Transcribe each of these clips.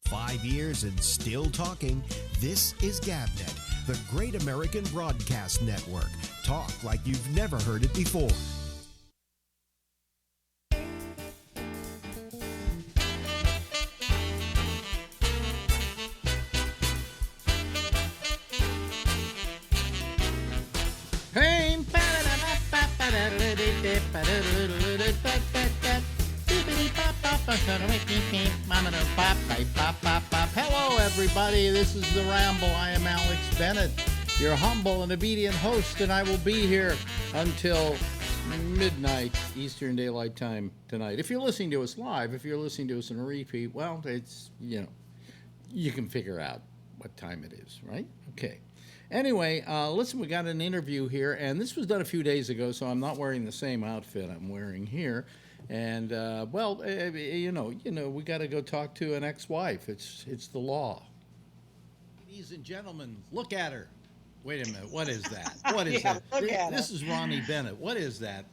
5 years and still talking. This is GabNet, the Great American Broadcast Network. Talk like you've never heard it before. Hey, hello, everybody. This is the Ramble. I am Alex Bennett, your humble and obedient host, and I will be here until midnight Eastern Daylight Time tonight. If you're listening to us live, if you're listening to us in a repeat, well, it's, you can figure out what time it is, right? Okay. Anyway, listen, we got an interview here, and this was done a few days ago, so I'm not wearing the same outfit I'm wearing here. And, we got to go talk to an ex-wife. It's the law. Ladies and gentlemen, look at her. Wait a minute. What is that? What is that? Look at this is Ronnie Bennett. What is that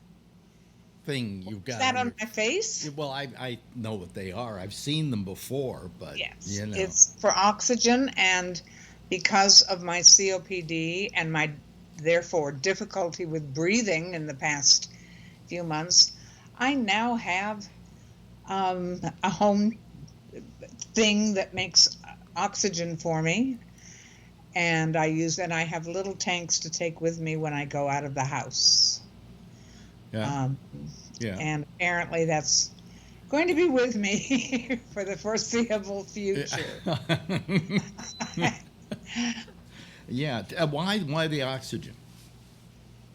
thing you've got? Is that on my face? Well, I know what they are. I've seen them before, but, yes, it's for oxygen, and because of my COPD and my, therefore, difficulty with breathing in the past few months, I now have a home thing that makes oxygen for me, and I have little tanks to take with me when I go out of the house. Yeah. And apparently that's going to be with me for the foreseeable future. Yeah. Why the oxygen?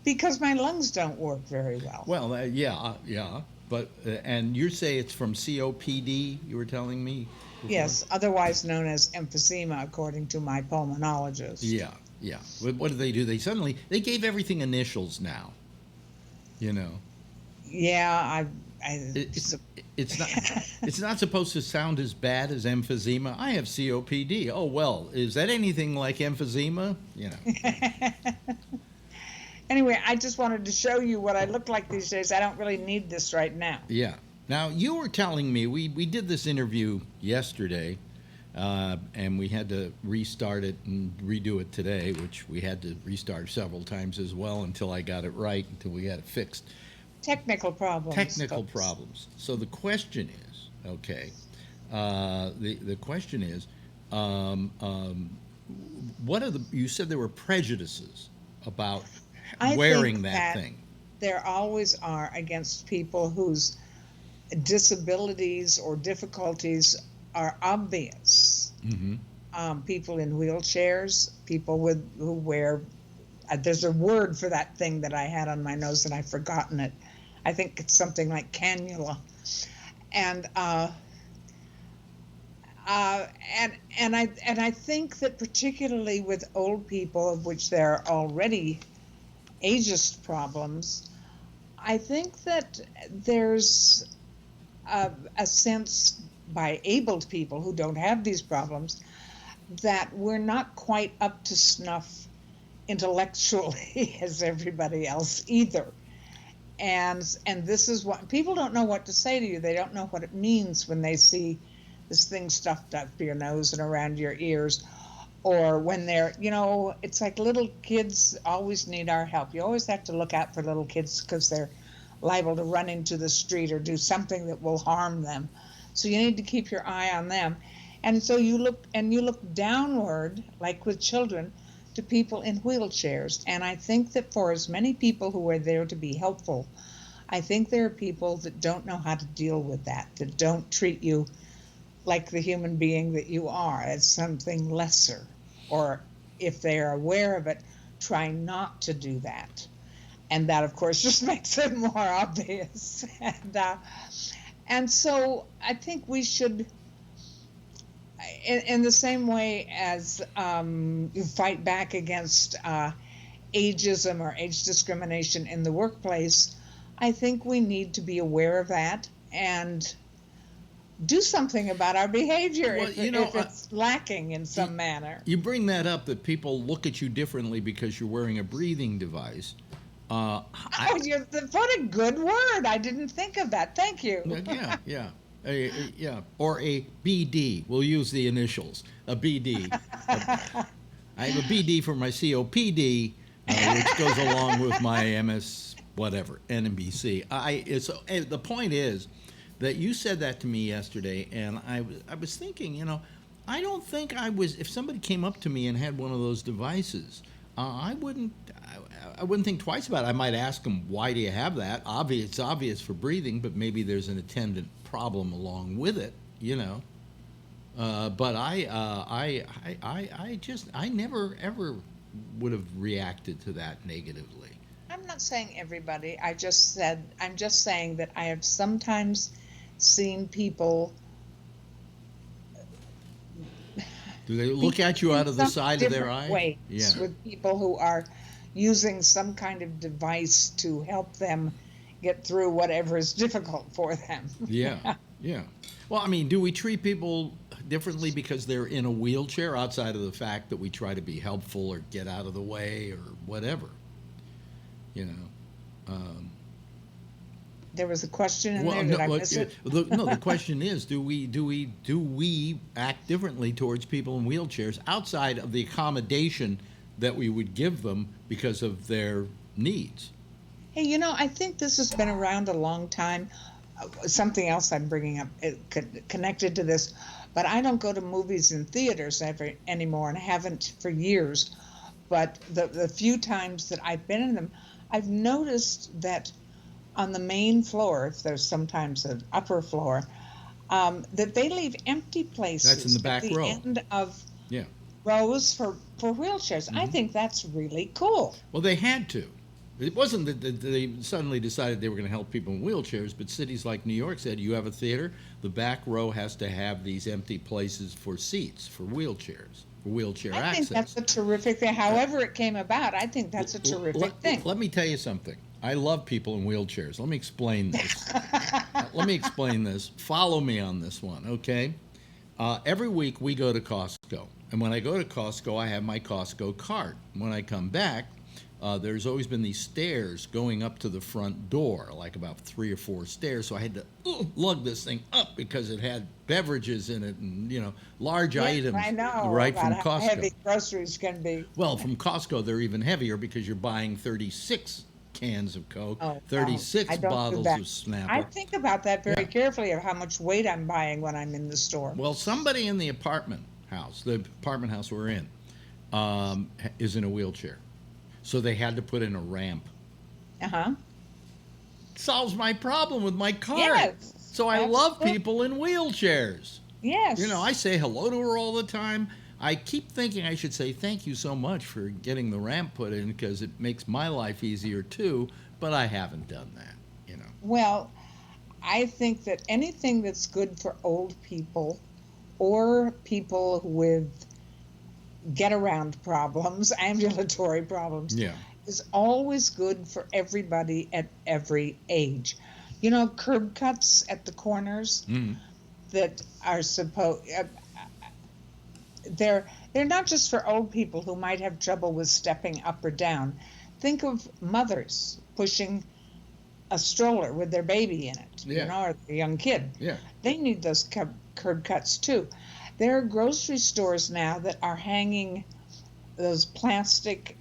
Because my lungs don't work very well. Well, yeah. But and you say it's from COPD, you were telling me before? Yes, otherwise known as emphysema, according to my pulmonologist. Yeah. What do? They gave everything initials now. Yeah, it's not supposed to sound as bad as emphysema. I have COPD. Oh well, is that anything like emphysema? Anyway, I just wanted to show you what I look like these days. I don't really need this right now. Yeah. Now, you were telling me, we did this interview yesterday, and we had to restart it and redo it today, which we had to restart several times as well until I got it right, until we had it fixed. Technical problems. So the question is, okay, the question is, what are you said there were prejudices about wearing that thing. There always are against people whose disabilities or difficulties are obvious. Mm-hmm. People in wheelchairs, people who wear. There's a word for that thing that I had on my nose and I've forgotten it. I think it's something like cannula, and I think that particularly with old people, of which there are already ageist problems, I think that there's a sense by abled people who don't have these problems that we're not quite up to snuff intellectually as everybody else either. And this is what people don't know what to say to you. They don't know what it means when they see this thing stuffed up your nose and around your ears. Or when they're, it's like little kids always need our help. You always have to look out for little kids because they're liable to run into the street or do something that will harm them. So you need to keep your eye on them. And so you look downward, like with children, to people in wheelchairs. And I think that for as many people who are there to be helpful, I think there are people that don't know how to deal with that don't treat you like the human being that you are, as something lesser, or if they are aware of it, try not to do that. And that, of course, just makes it more obvious. And so I think we should, in the same way as you fight back against ageism or age discrimination in the workplace, I think we need to be aware of that and do something about our behavior if it's lacking in some manner. You bring that up, that people look at you differently because you're wearing a breathing device. What a good word. I didn't think of that. Thank you. Yeah. Yeah, or a BD. We'll use the initials. A BD. I have a BD for my COPD, which goes along with my MS whatever NBC. The point is that you said that to me yesterday, and I was thinking, I don't think I was. If somebody came up to me and had one of those devices, I wouldn't think twice about it. I might ask them, why do you have that? It's obvious for breathing, but maybe there's an attendant problem along with it, But I never ever would have reacted to that negatively. I'm not saying everybody. I'm just saying that I have sometimes seen people. Do they look at you out of the side of their eye? Ways Yeah. With people who are using some kind of device to help them get through whatever is difficult for them. Yeah, yeah. Well, I mean, do we treat people differently because they're in a wheelchair, outside of the fact that we try to be helpful or get out of the way or whatever? There was a question in there. Did I miss it? The question is, do we act differently towards people in wheelchairs outside of the accommodation that we would give them because of their needs? Hey, I think this has been around a long time. Something else I'm bringing up connected to this, but I don't go to movies in theaters anymore, and I haven't for years. But the few times that I've been in them, I've noticed that on the main floor, if there's sometimes an upper floor, that they leave empty places. That's in the back at the row. End of Yeah. rows for wheelchairs. I think that's really cool. Well, they had to. It wasn't that they suddenly decided they were going to help people in wheelchairs, but cities like New York said, you have a theater, the back row has to have these empty places for seats, for wheelchairs, for wheelchair access. I think that's a terrific thing. However it came about, I think that's a terrific thing. Let me tell you something. I love people in wheelchairs. Let me explain this. Follow me on this one, okay? Every week we go to Costco. And when I go to Costco, I have my Costco card. When I come back, there's always been these stairs going up to the front door, like about 3 or 4 stairs. So I had to lug this thing up because it had beverages in it and, large items. I know. Right about from how Costco. heavy groceries can be. Well, from Costco, they're even heavier because you're buying 36 cans of Coke, 36 bottles of Snapper. I think about that very carefully of how much weight I'm buying when I'm in the store. Well, somebody in the apartment house we're in, is in a wheelchair. So they had to put in a ramp. Uh-huh. Solves my problem with my car. Yes, so I love people in wheelchairs. Yes. I say hello to her all the time. I keep thinking I should say thank you so much for getting the ramp put in because it makes my life easier too, but I haven't done that, Well, I think that anything that's good for old people or people with get-around problems, ambulatory problems, is always good for everybody at every age. Curb cuts at the corners that are they're not just for old people who might have trouble with stepping up or down. Think of mothers pushing a stroller with their baby in it, or a young kid. Yeah. They need those curb cuts too. There are grocery stores now that are hanging those plastic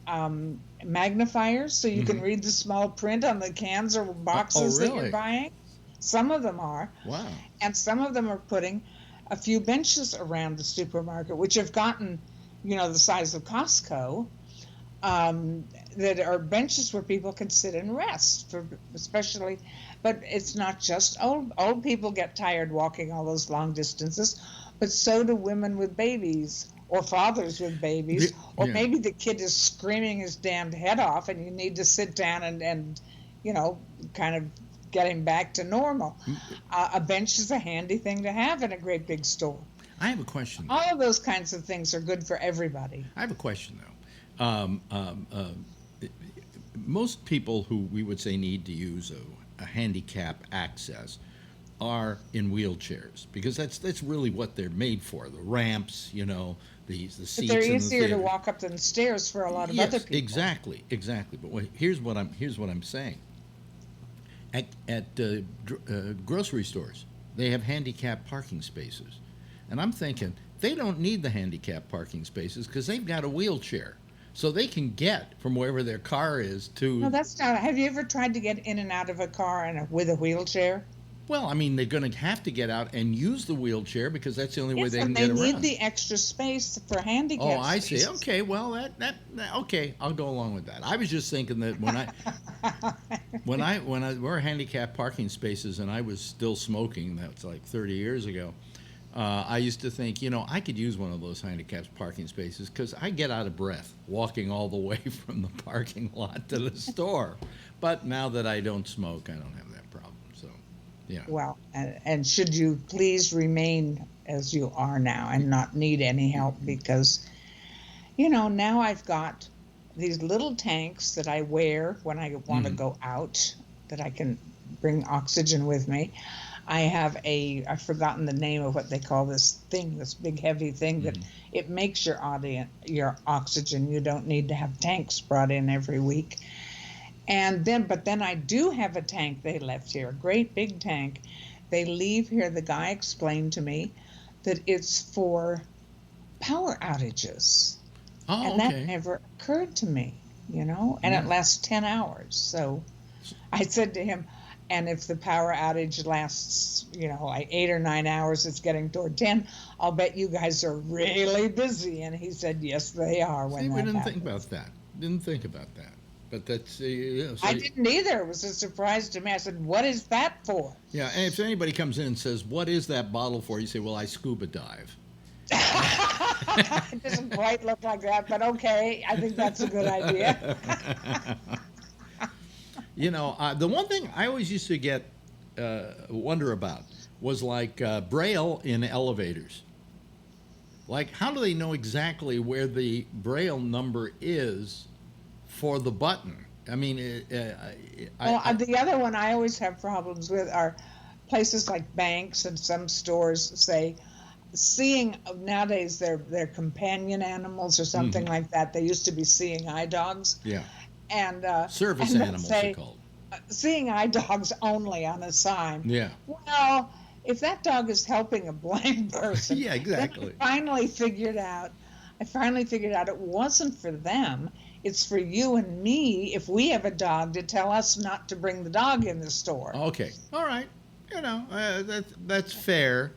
magnifiers so you can read the small print on the cans or boxes that you're buying. Some of them are. Wow. And some of them are putting a few benches around the supermarket, which have gotten, the size of Costco, that are benches where people can sit and rest, especially. But it's not just old people get tired walking all those long distances, but so do women with babies or fathers with babies, or maybe the kid is screaming his damned head off and you need to sit down and kind of get him back to normal. A bench is a handy thing to have in a great big store. I have a question. All of those kinds of things are good for everybody. I have a question, though. Most people who we would say need to use a handicap access are in wheelchairs because that's really what they're made for. The ramps, the seats. But they're easier to walk up the stairs for a lot of other people. Exactly. But here's what I'm saying. At grocery stores, they have handicapped parking spaces. And I'm thinking, they don't need the handicapped parking spaces because they've got a wheelchair. So they can get from wherever their car is to... No, that's not. Have you ever tried to get in and out of a car with a wheelchair? Well, I mean, they're going to have to get out and use the wheelchair because that's the only way they can get around. They need the extra space for handicapped Oh, I spaces. see. Okay, well, that okay, I'll go along with that. I was just thinking that when we're handicapped parking spaces and I was still smoking, that's like 30 years ago. I used to think, I could use one of those handicapped parking spaces because I get out of breath walking all the way from the parking lot to the store. But now that I don't smoke, I don't have that problem. So, yeah. Well, and should you please remain as you are now and not need any help because, now I've got these little tanks that I wear when I want to go out that I can bring oxygen with me. I have I've forgotten the name of what they call this thing, this big heavy thing that it makes your oxygen. You don't need to have tanks brought in every week. But then I do have a tank they left here, a great big tank. They leave here, the guy explained to me that it's for power outages. Oh, and okay. that never occurred to me, and it lasts 10 hours. So I said to him, and if the power outage lasts, like 8 or 9 hours, it's getting toward 10, I'll bet you guys are really busy. And he said, yes, they are when See, that we didn't happens. think about that. Didn't think about that. But that's... so I didn't either. It was a surprise to me. I said, what is that for? Yeah, and if anybody comes in and says, what is that bottle for? You say, well, I scuba dive. It doesn't quite look like that, but okay. I think that's a good idea. The one thing I always used to get wonder about was like Braille in elevators. Like, how do they know exactly where the Braille number is for the button? I mean, the other one I always have problems with are places like banks and some stores say, seeing nowadays they're companion animals or something like that. They used to be seeing eye dogs. Yeah. And service and animals say, are called. Seeing eye dogs only on a sign. Yeah. Well, if that dog is helping a blind person, yeah, exactly. Then I finally figured out it wasn't for them. It's for you and me if we have a dog to tell us not to bring the dog in the store. Okay. All right. That's fair.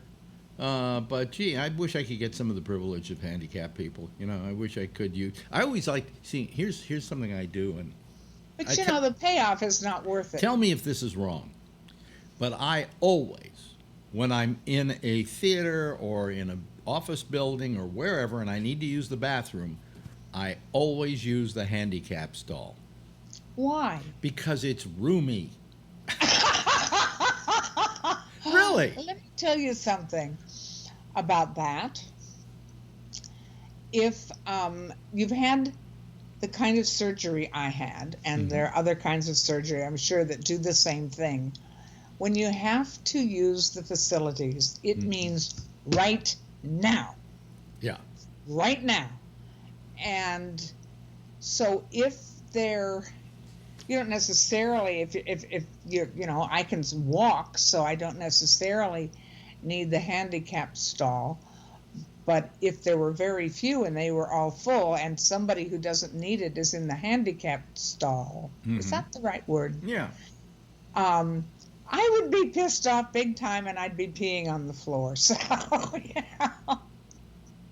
But gee, I wish I could get some of the privilege of handicapped people. I wish I could use. I always like see. Here's something I do, and but the payoff is not worth it. Tell me if this is wrong, but I always, when I'm in a theater or in an office building or wherever, and I need to use the bathroom, I always use the handicap stall. Why? Because it's roomy. Really? Let me tell you something about that. If you've had the kind of surgery I had, and there are other kinds of surgery, I'm sure, that do the same thing. When you have to use the facilities, it means right now. Yeah. Right now. And so if they're... You don't necessarily, if you're, I can walk, so I don't necessarily need the handicap stall. But if there were very few and they were all full and somebody who doesn't need it is in the handicapped stall, is that the right word? Yeah. I would be pissed off big time and I'd be peeing on the floor. So, yeah.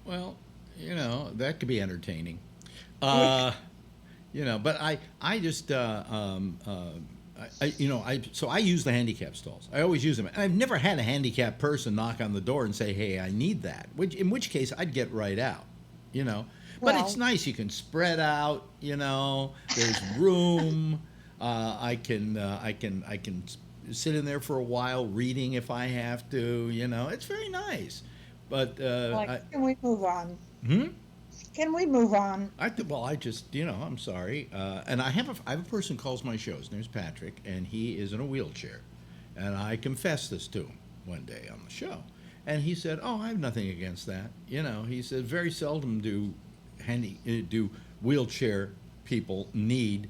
Well, that could be entertaining. But I just, so I use the handicap stalls. I always use them. And I've never had a handicapped person knock on the door and say, hey, I need that, in which case I'd get right out, But it's nice. You can spread out, there's room. I can sit in there for a while reading if I have to, it's very nice. But, can we move on? Can we move on? I'm sorry. And I have a person who calls my show. His name's Patrick, and he is in a wheelchair. And I confessed this to him one day on the show. And he said, oh, I have nothing against that. He said, very seldom do wheelchair people need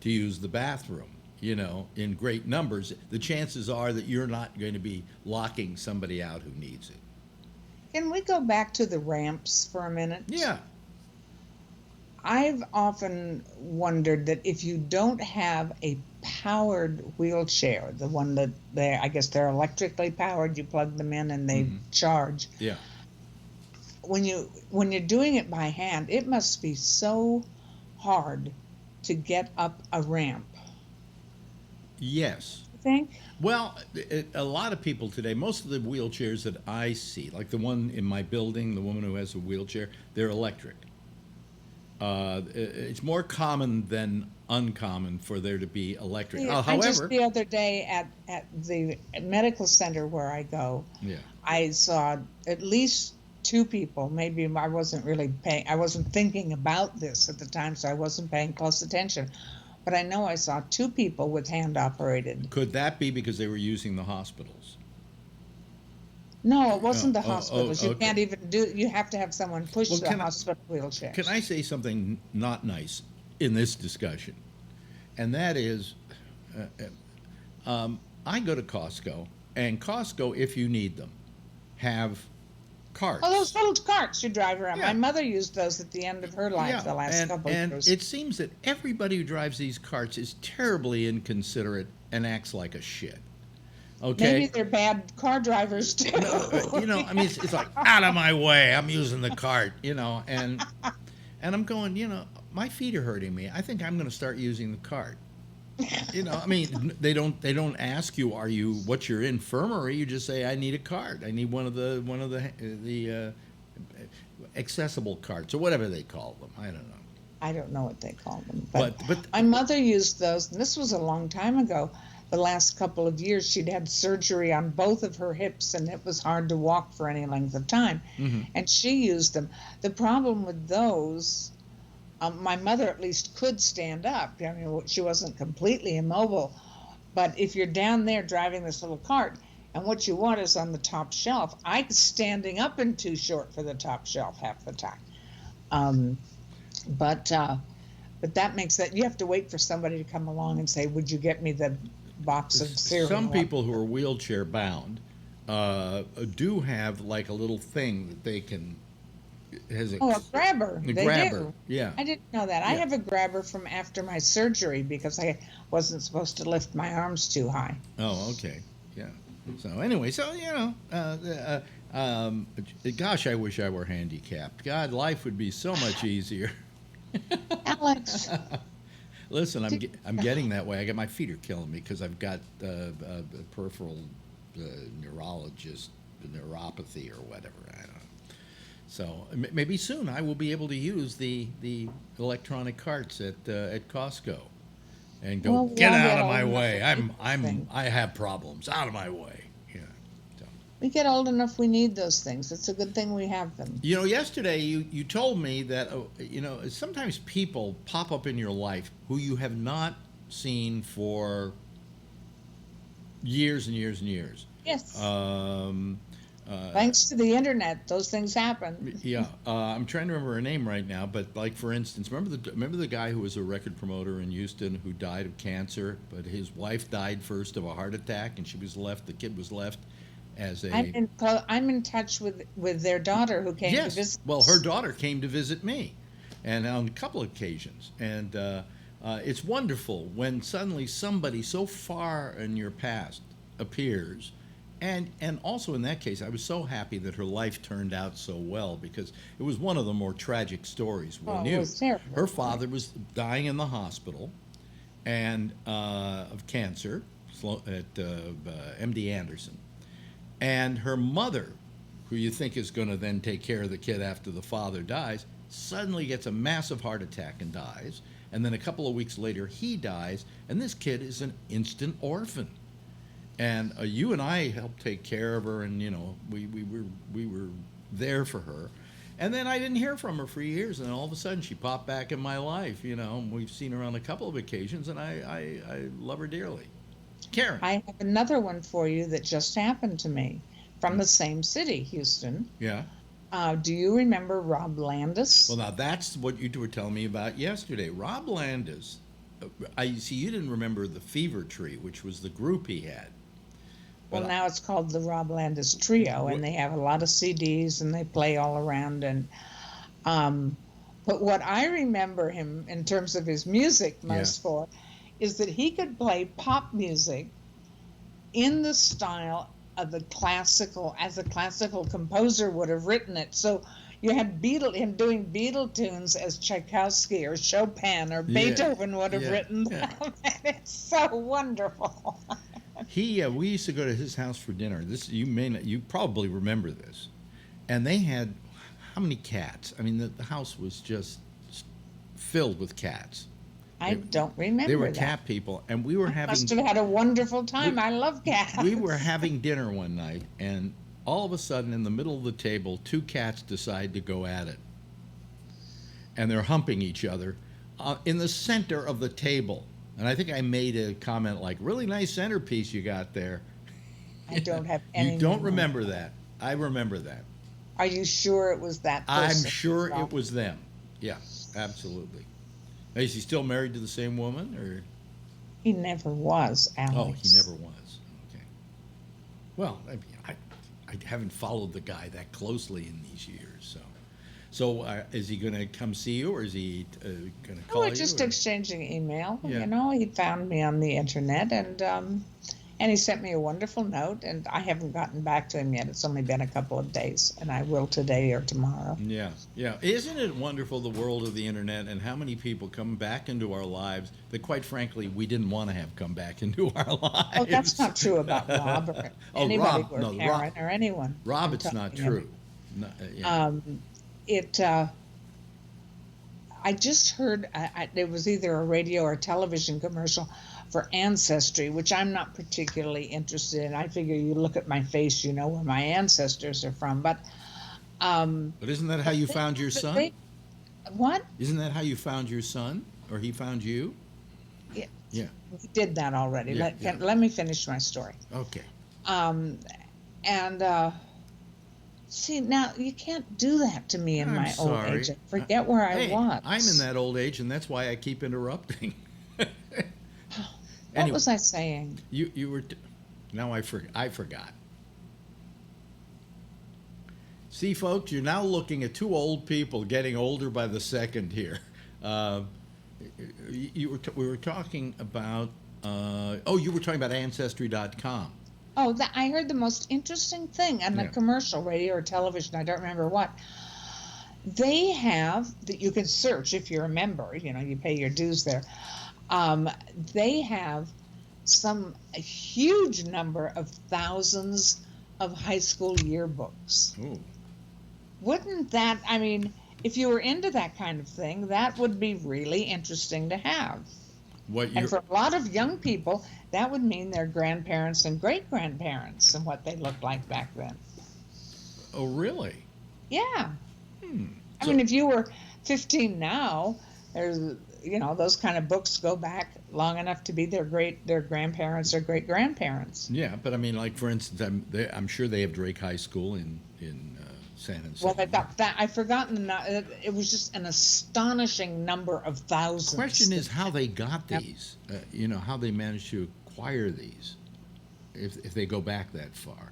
to use the bathroom. in great numbers, the chances are that you're not going to be locking somebody out who needs it. Can we go back to the ramps for a minute? Yeah. I've often wondered that if you don't have a powered wheelchair, the one that I guess they're electrically powered, you plug them in and they charge. Yeah. When you're doing it by hand, it must be so hard to get up a ramp. Yes. You think? Well, a lot of people today, most of the wheelchairs that I see, like the one in my building, the woman who has a wheelchair, they're electric. It's more common than uncommon for there to be electric. Yeah, However, just the other day at the medical center where I go, yeah. I saw at least two people. Maybe I wasn't thinking about this at the time, so I wasn't paying close attention. But I know I saw two people with hand operated. Could that be because they were using the hospitals? No, it wasn't the hospitals. You okay. can't even you have to have someone push the can hospital wheelchair. Can I say something not nice in this discussion? And that is, I go to Costco, and Costco, if you need them, have carts. Oh, those little carts you drive around. Yeah. My mother used those at the end of her life the last couple of years. And it seems that everybody who drives these carts is terribly inconsiderate and acts like a shit. Okay. Maybe they're bad car drivers too. No, I mean, it's like, out of my way, I'm using the cart, and I'm going, my feet are hurting me. I think I'm going to start using the cart. I mean, they don't ask you, what's your infirmary? You just say, I need a cart. I need one of the accessible carts or whatever they call them. I don't know. I don't know what they call them, but my but mother used those, and this was a long time ago. The last couple of years, she'd had surgery on both of her hips, and it was hard to walk for any length of time. And she used them. The problem with those, my mother at least could stand up. I mean, she wasn't completely immobile. But if you're down there driving this little cart, and what you want is on the top shelf, I'm standing up and too short for the top shelf half the time. But that makes that you have to wait for somebody to come along and say, would you get me the box of cereal? Some people who are wheelchair bound do have like a little thing that they can a grabber. A they grabber. Do. Yeah. I didn't know that. Yeah. I have a grabber from after my surgery because I wasn't supposed to lift my arms too high. Oh, okay. Yeah. So anyway, gosh, I wish I were handicapped. God, life would be so much easier. Alex. Listen, I'm getting that way. My feet are killing me because I've got a peripheral neuropathy or whatever. I don't know. So maybe soon I will be able to use the electronic carts at Costco and go, get out of my way. I have problems. Out of my way. Yeah. So. We get old enough, we need those things. It's a good thing we have them. Yesterday you told me that sometimes people pop up in your life who you have not seen for years and years and years. Yes. Thanks to the internet, those things happen. Yeah, I'm trying to remember her name right now, but like for instance, remember the guy who was a record promoter in Houston who died of cancer, but his wife died first of a heart attack, and the kid was left as a. I'm in touch with their daughter who came to visit. Well, her daughter came to visit me, and on a couple of occasions, and it's wonderful when suddenly somebody so far in your past appears. And also in that case, I was so happy that her life turned out so well because it was one of the more tragic stories we knew. It was terrible. Her father was dying in the hospital and of cancer at MD Anderson. And her mother, who you think is going to then take care of the kid after the father dies, suddenly gets a massive heart attack and dies. And then a couple of weeks later, he dies, and this kid is an instant orphan. And you and I helped take care of her, and we were there for her. And then I didn't hear from her for years, and all of a sudden she popped back in my life. We've seen her on a couple of occasions, and I love her dearly. Karen, I have another one for you that just happened to me from the same city, Houston. Yeah. Do you remember Rob Landis? Well, now that's what you were telling me about yesterday. Rob Landis I see you didn't remember the Fever Tree, which was the group he had. Well, now it's called the Rob Landis Trio, and they have a lot of CDs, and they play all around. And but what I remember him in terms of his music most for is that he could play pop music in the style of the classical, as a classical composer would have written it. So you had him doing Beatle tunes as Tchaikovsky or Chopin or Beethoven would have written them. And it's so wonderful. We used to go to his house for dinner. You probably remember this. And they had how many cats? I mean, the house was just filled with cats. I don't remember. They were that. Cat people, and we were Must have had a wonderful time. I love cats. We were having dinner one night, and all of a sudden, in the middle of the table, two cats decide to go at it, and they're humping each other in the center of the table. And I think I made a comment like, "Really nice centerpiece you got there." I don't have any. You don't remember that? I remember that. Are you sure it was that person? I'm sure it was them. Yeah, absolutely. Is he still married to the same woman, or? He never was, Alex. Oh, he never was. Okay. Well, I haven't followed the guy that closely in these years, so is he going to come see you, or is he going to call you? We're just exchanging email. Yeah. You know, he found me on the internet, and he sent me a wonderful note, and I haven't gotten back to him yet. It's only been a couple of days, and I will today or tomorrow. Yeah. Isn't it wonderful, the world of the internet, and how many people come back into our lives that, quite frankly, we didn't want to have come back into our lives? Oh, that's not true about Rob or anybody or Karen or anyone. Rob, it's not true. No, I just heard it was either a radio or television commercial for Ancestry, which I'm not particularly interested in. I figure you look at my face, you know where my ancestors are from. But isn't that how you found your son? What? Isn't that how you found your son, or he found you? Yeah. We did that already. Yeah, Let me finish my story. Okay. See, now you can't do that to me in I'm my sorry. old age. I forget where I was. I'm in that old age, and that's why I keep interrupting. What was I saying? You were. Now I forgot. See, folks, you're now looking at two old people getting older by the second here. We were talking about. You were talking about Ancestry.com. Oh, I heard the most interesting thing on the commercial, radio or television. I don't remember what. They have that you can search if you're a member. You know, you pay your dues there. They have a huge number of thousands of high school yearbooks. Ooh. Wouldn't that, I mean, if you were into that kind of thing, that would be really interesting to have. And for a lot of young people, that would mean their grandparents and great-grandparents and what they looked like back then. Oh, really? Yeah. I mean, if you were 15 now, there's, you know, those kind of books go back long enough to be their grandparents or great-grandparents. Yeah, but I mean, like, for instance, I'm sure they have Drake High School in San Antonio. Well, they got that. I've forgotten. It was just an astonishing number of thousands. The question is how they got these. You know, how they managed to acquire these, if they go back that far.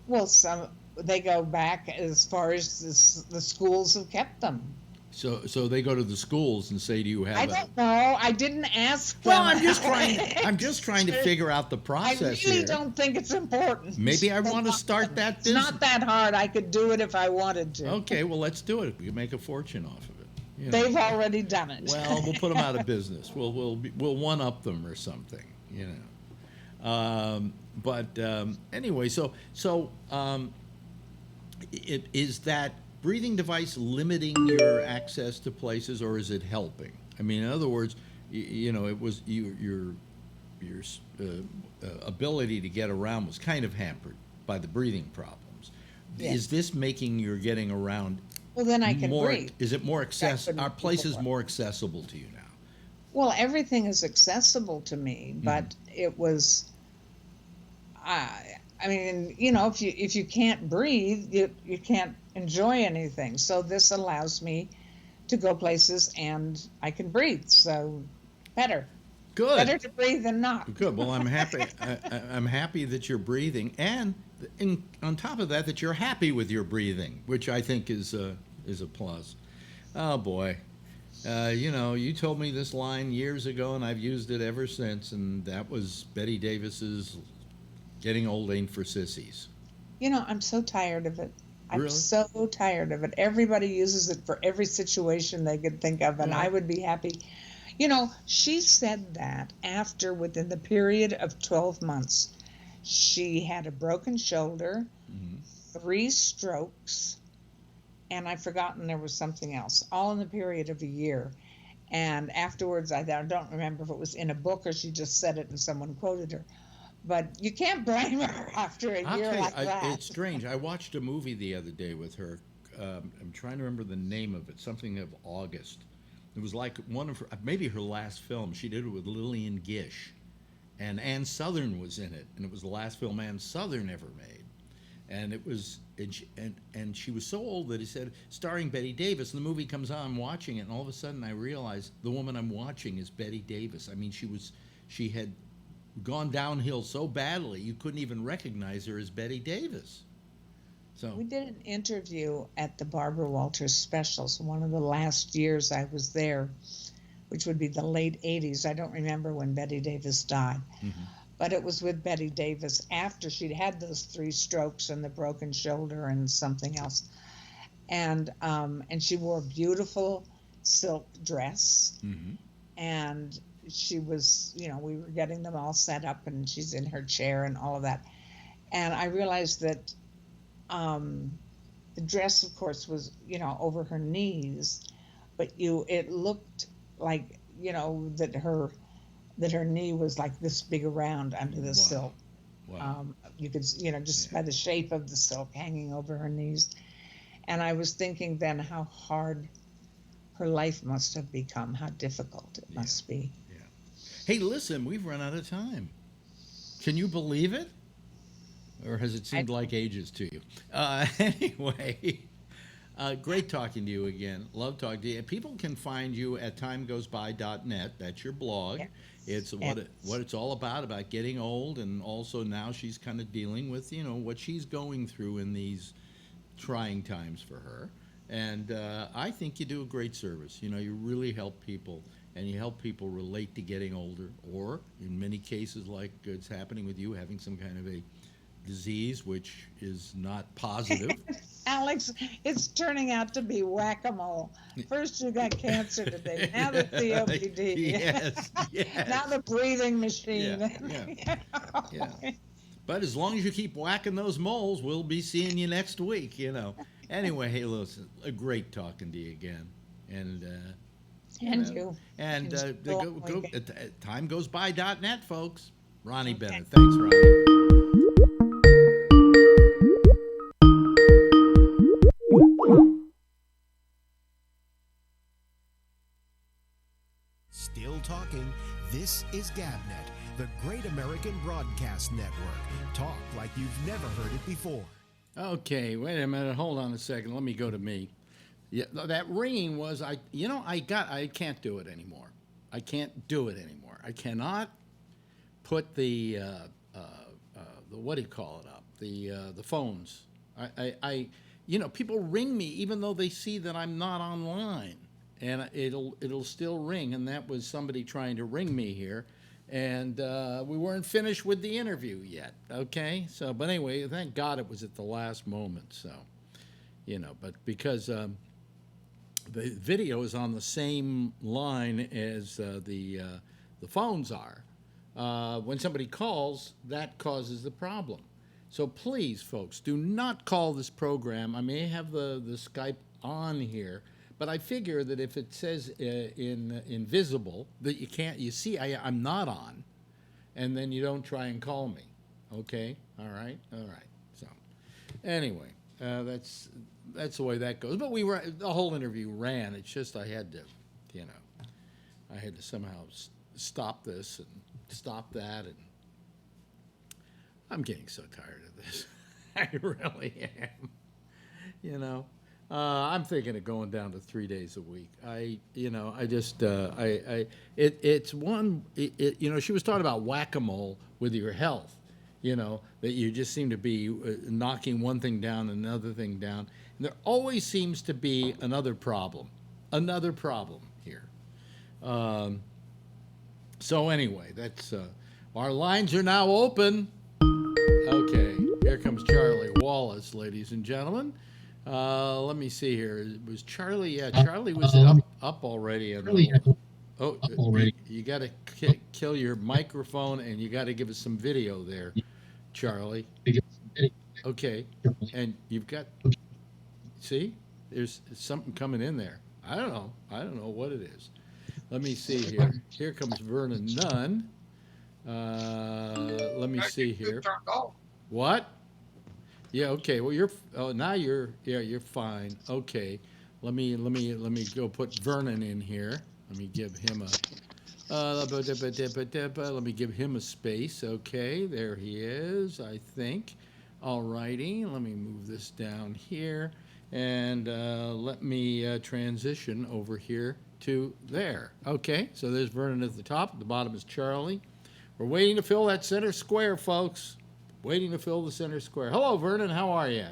Well, they go back as far as the schools have kept them. So they go to the schools and say, "Do you have?" I don't know. I didn't ask them. Well, I'm just trying to figure out the process. I really don't think it's important. Maybe I want to start that business. It's not that hard. I could do it if I wanted to. Okay, well, let's do it. We can make a fortune off of it. You know. They've already done it. Well, we'll put them out of business. We'll one up them or something. You know. Anyway, so it is that breathing device limiting your access to places, or is it helping? I mean, in other words, you know, it was your ability to get around was kind of hampered by the breathing problems. Yeah. Is this making your getting around? Well, then I can breathe. Is it more accessible? Are places more accessible to you now? Well, everything is accessible to me, but it was. I mean, you know, if you can't breathe, you can't enjoy anything. So this allows me to go places and I can breathe. So Better. Good. Better to breathe than not. Good. Well, I'm happy. I'm happy that you're breathing, and on top of that, that you're happy with your breathing, which I think is a plus. Oh boy, you told me this line years ago, and I've used it ever since, and that was Betty Davis's "Getting old ain't for sissies." I'm so tired of it. I'm Really? so tired of it. Everybody uses it for every situation they could think of, and I would be happy. She said that after, within the period of 12 months, she had a broken shoulder, 3 strokes, and I've forgotten there was something else, all in the period of a year. And afterwards, I don't remember if it was in a book or she just said it and someone quoted her. But you can't blame her after a year like that. It's strange. I watched a movie the other day with her. I'm trying to remember the name of it, something of August. It was like one of her, maybe her last film. She did it with Lillian Gish, and Ann Sothern was in it, and it was the last film Ann Sothern ever made. And it was, and she was so old that he said, starring Betty Davis. And the movie comes on, I'm watching it, and all of a sudden I realized the woman I'm watching is Betty Davis. I mean, she had gone downhill so badly you couldn't even recognize her as Betty Davis. So we did an interview at the Barbara Walters specials, one of the last years I was there, which would be the late 80s. I don't remember when Betty Davis died. But it was with Betty Davis after she'd had those 3 strokes and the broken shoulder and something else. And she wore a beautiful silk dress. And she was, we were getting them all set up, and she's in her chair and all of that. And I realized that the dress, of course, was, over her knees, but it looked like, that her knee was like this big around under the silk. Wow. You could, just by the shape of the silk hanging over her knees. And I was thinking then how hard her life must have become, how difficult it must be. Yeah. Hey, listen, we've run out of time. Can you believe it? Or has it seemed like ages to you? Anyway, great talking to you again. Love talking to you. People can find you at timegoesby.net. That's your blog. Yes. It's what it's all about getting old, and also now she's kind of dealing with, what she's going through in these trying times for her. And I think you do a great service. You really help people, and you help people relate to getting older, or in many cases, like it's happening with you, having some kind of a disease which is not positive. Alex, it's turning out to be whack-a-mole. First you got cancer today, now the COPD. Yes. Now the breathing machine. Yeah. But as long as you keep whacking those moles, we'll be seeing you next week, Anyway, hey, listen, great talking to you again. And you. And go timegoesby.net, folks. Ronnie Okay. Bennett. Thanks, Ronnie. Still talking. This is GabNet, the Great American Broadcast Network. Talk like you've never heard it before. Okay, wait a minute. Hold on a second. Let me go to me. Yeah, that ringing was I can't do it anymore. I can't do it anymore. I cannot put the what do you call it up? The phones. People ring me even though they see that I'm not online, and it'll still ring. And that was somebody trying to ring me here, and we weren't finished with the interview yet. Okay, but anyway, thank God it was at the last moment. So, but because the video is on the same line as the phones are. When somebody calls, that causes the problem. So please, folks, do not call this program. I may have the Skype on here, but I figure that if it says in invisible that you see I'm not on, and then you don't try and call me. Okay? All right. So anyway, that's the way that goes. But the whole interview ran. It's just I had to somehow stop this and stop that, and I'm getting so tired of this. I really am. I'm thinking of going down to 3 days a week. It's one, she was talking about whack-a-mole with your health, that you just seem to be knocking one thing down, another thing down. And there always seems to be another problem here. So anyway, that's, our lines are now open. Okay, here comes Charlie Wallace, ladies and gentlemen. Let me see here. Was Charlie? Yeah, Charlie was up already. You got to kill your microphone, and you got to give us some video there, Charlie. Okay, and you've got. See, there's something coming in there. I don't know what it is. Let me see here. Here comes Vernon Nunn. Let me see here. What? Yeah. Okay. Well, now you're fine. Okay. Let me go put Vernon in here. Let me give him let me give him a space. Okay. There he is, I think. All righty. Let me move this down here, and let me transition over here to there. Okay. So there's Vernon at the top. At the bottom is Charlie. We're waiting to fill that center square, folks. Waiting to fill the center square. Hello, Vernon. How are you?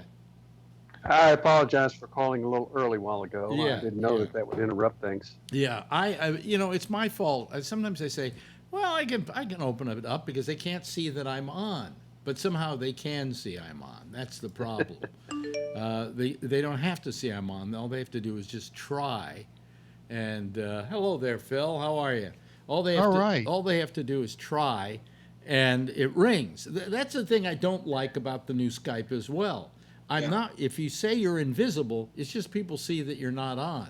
I apologize for calling a little early while ago. Yeah, I didn't know that would interrupt things. Yeah, I it's my fault. Sometimes I say, well, I can open it up because they can't see that I'm on, but somehow they can see I'm on. That's the problem. They don't have to see I'm on. All they have to do is just try. And hello there, Phil. How are you? All they have to do is try, and it rings. That's the thing I don't like about the new Skype as well. If you say you're invisible, it's just people see that you're not on.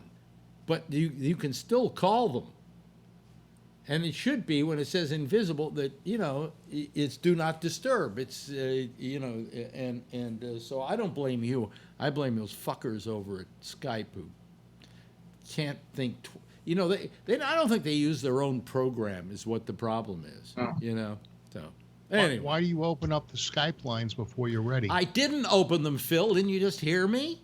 But you can still call them. And it should be, when it says invisible, that, it's do not disturb. It's, so I don't blame you. I blame those fuckers over at Skype who can't think. I don't think they use their own program is what the problem is, So, anyway. Why do you open up the Skype lines before you're ready? I didn't open them, Phil. Didn't you just hear me?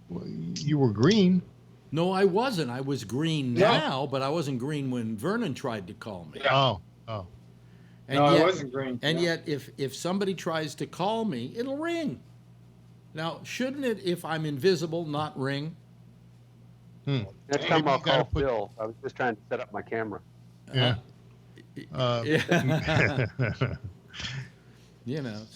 Well, you were green. No, I wasn't. I was green now, but I wasn't green when Vernon tried to call me. Yeah. Oh. And I wasn't green. And yet, if somebody tries to call me, it'll ring. Now, shouldn't it, if I'm invisible, not ring? Next time I'll call Phil. I was just trying to set up my camera. Yeah. So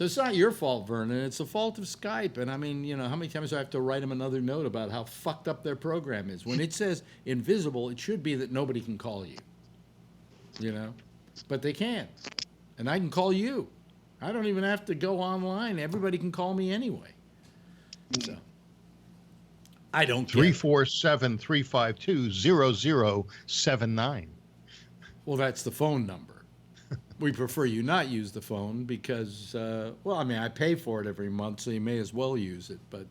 it's not your fault, Vernon. It's the fault of Skype. And I mean, how many times do I have to write them another note about how fucked up their program is? When it says invisible, it should be that nobody can call you. But they can't. And I can call you. I don't even have to go online. Everybody can call me anyway. So I don't care. 347-352-0079. Well, that's the phone number. We prefer you not use the phone because, I pay for it every month, so you may as well use it. But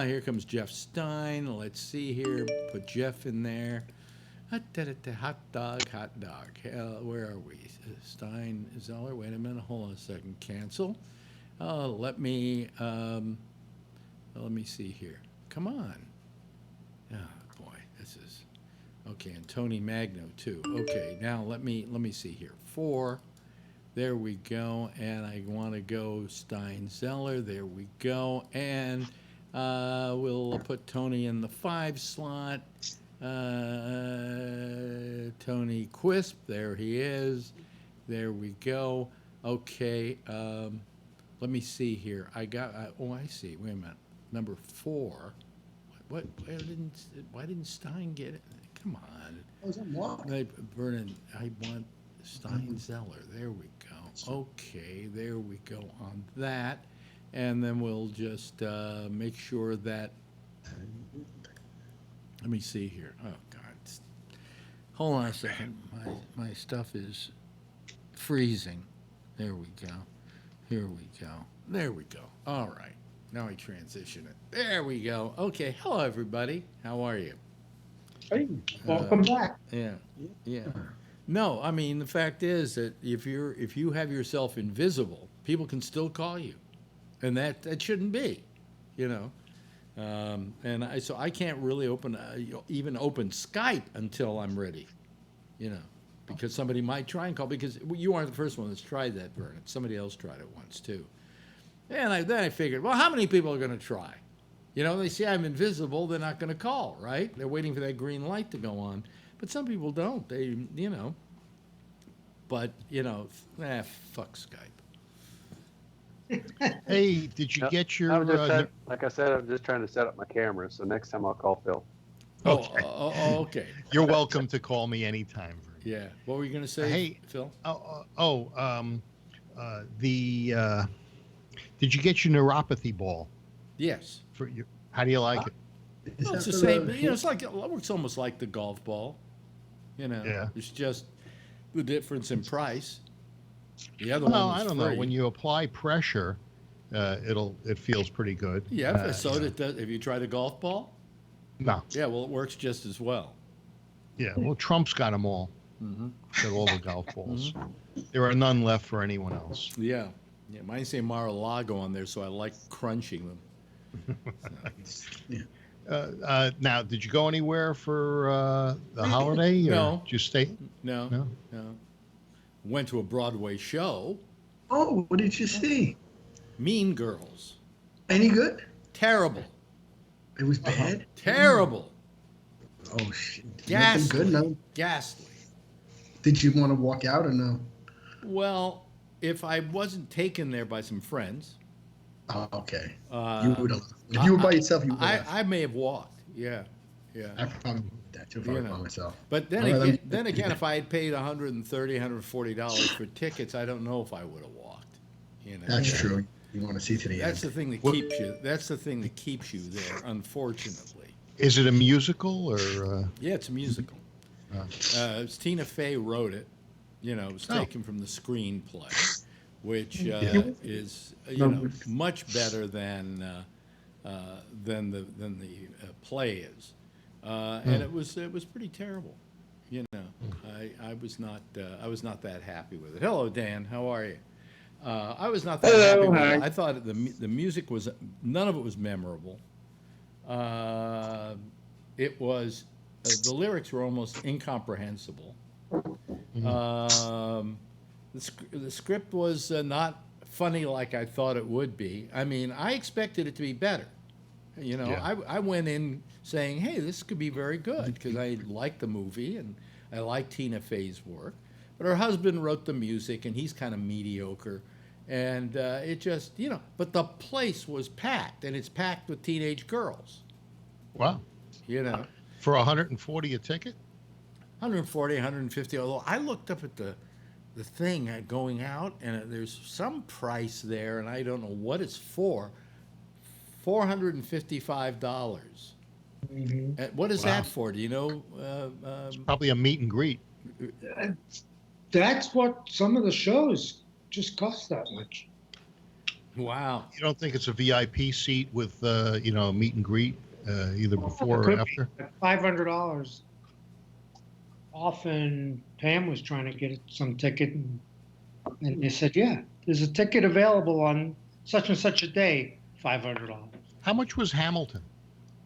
here comes Jeff Stein. Let's see here. Put Jeff in there. Hot dog. Where are we? Stein, Zeller. Wait a minute. Hold on a second. Cancel. Let me see here. Come on. Oh, boy. This is... Okay, and Tony Magno, too. Okay, now let me see here. 4. There we go. And I want to go Stein Zeller. There we go. And we'll put Tony in the 5 slot. Tony Quisp. There he is. There we go. Okay. Let me see here. I see. Wait a minute. Number 4. Why didn't Stein get it? Come on. Vernon, I want Stein Zeller. There we go. Okay, there we go on that. And then we'll just make sure that... Let me see here. Oh, God. Hold on a second. My stuff is freezing. There we go. Here we go. There we go. All right. Now I transition it. There we go. Okay. Hello, everybody. How are you? Hey, welcome back. Yeah. No, I mean, the fact is that if you have yourself invisible, people can still call you, and that shouldn't be, So I can't really even open Skype until I'm ready, because somebody might try and call, because you aren't the first one that's tried that, Bernard. Somebody else tried it once too. And then I figured, well, how many people are going to try? They see I'm invisible, they're not going to call, right? They're waiting for that green light to go on. But some people don't. They, But, fuck Skype. Hey, did you get your? Like I said, I'm just trying to set up my camera, so next time I'll call Phil. Okay. Okay. You're welcome to call me anytime. Yeah. What were you going to say, Hey, Phil? Did you get your neuropathy ball? Yes. How do you like it? Well, it's the same. It looks almost like the golf ball. Yeah. It's just the difference in price. The other Well, one is I don't free. know. When you apply pressure, it feels pretty good. Yeah. Have you tried a golf ball? No. Yeah. Well, it works just as well. Yeah. Well, Trump's got them all. Mm-hmm. Got all the golf balls. Mm-hmm. There are none left for anyone else. Yeah. Yeah. Mine say Mar-a-Lago on there, so I like crunching them. Now, did you go anywhere for the holiday? Or No. Did you stay? No. Went to a Broadway show. Oh, what did you see? Mean Girls. Any good? Terrible. It was bad? Terrible. Oh, shit. Ghastly. Nothing good, no? Ghastly. Did you want to walk out or no? Well, if I wasn't taken there by some friends. Oh, okay. You would have. If you were by yourself, you would have. I may have walked. Yeah. I probably would that too if I was by myself. But then again, if I had paid $130, $140 for tickets, I don't know if I would have walked. That's true. You want to see to the end. That's the thing that keeps you. That's the thing that keeps you there. Unfortunately. Is it a musical or? Yeah, it's a musical. Tina Fey wrote it. It was taken from the screenplay, which is much better than the play is, and it was pretty terrible. I was not that happy with it. Hello, Dan. How are you? I was not that happy with it. I thought the music was, none of it was memorable. It was the lyrics were almost incomprehensible. The script was not funny like I thought it would be. I mean, I expected it to be better. I went in saying, hey, this could be very good because I liked the movie and I liked Tina Fey's work. But her husband wrote the music and he's kind of mediocre. And it just, but the place was packed, and it's packed with teenage girls. Wow. For $140 a ticket? 140, 150. Although I looked up at the thing going out, and there's some price there, and I don't know what it's for. $455. Mm-hmm. What is that for? Do you know? It's probably a meet and greet. That's what some of the shows just cost that much. Wow. You don't think it's a VIP seat with meet and greet either before or after? $500. Often Pam was trying to get some ticket, and they said, "Yeah, there's a ticket available on such and such a day, $500." How much was Hamilton?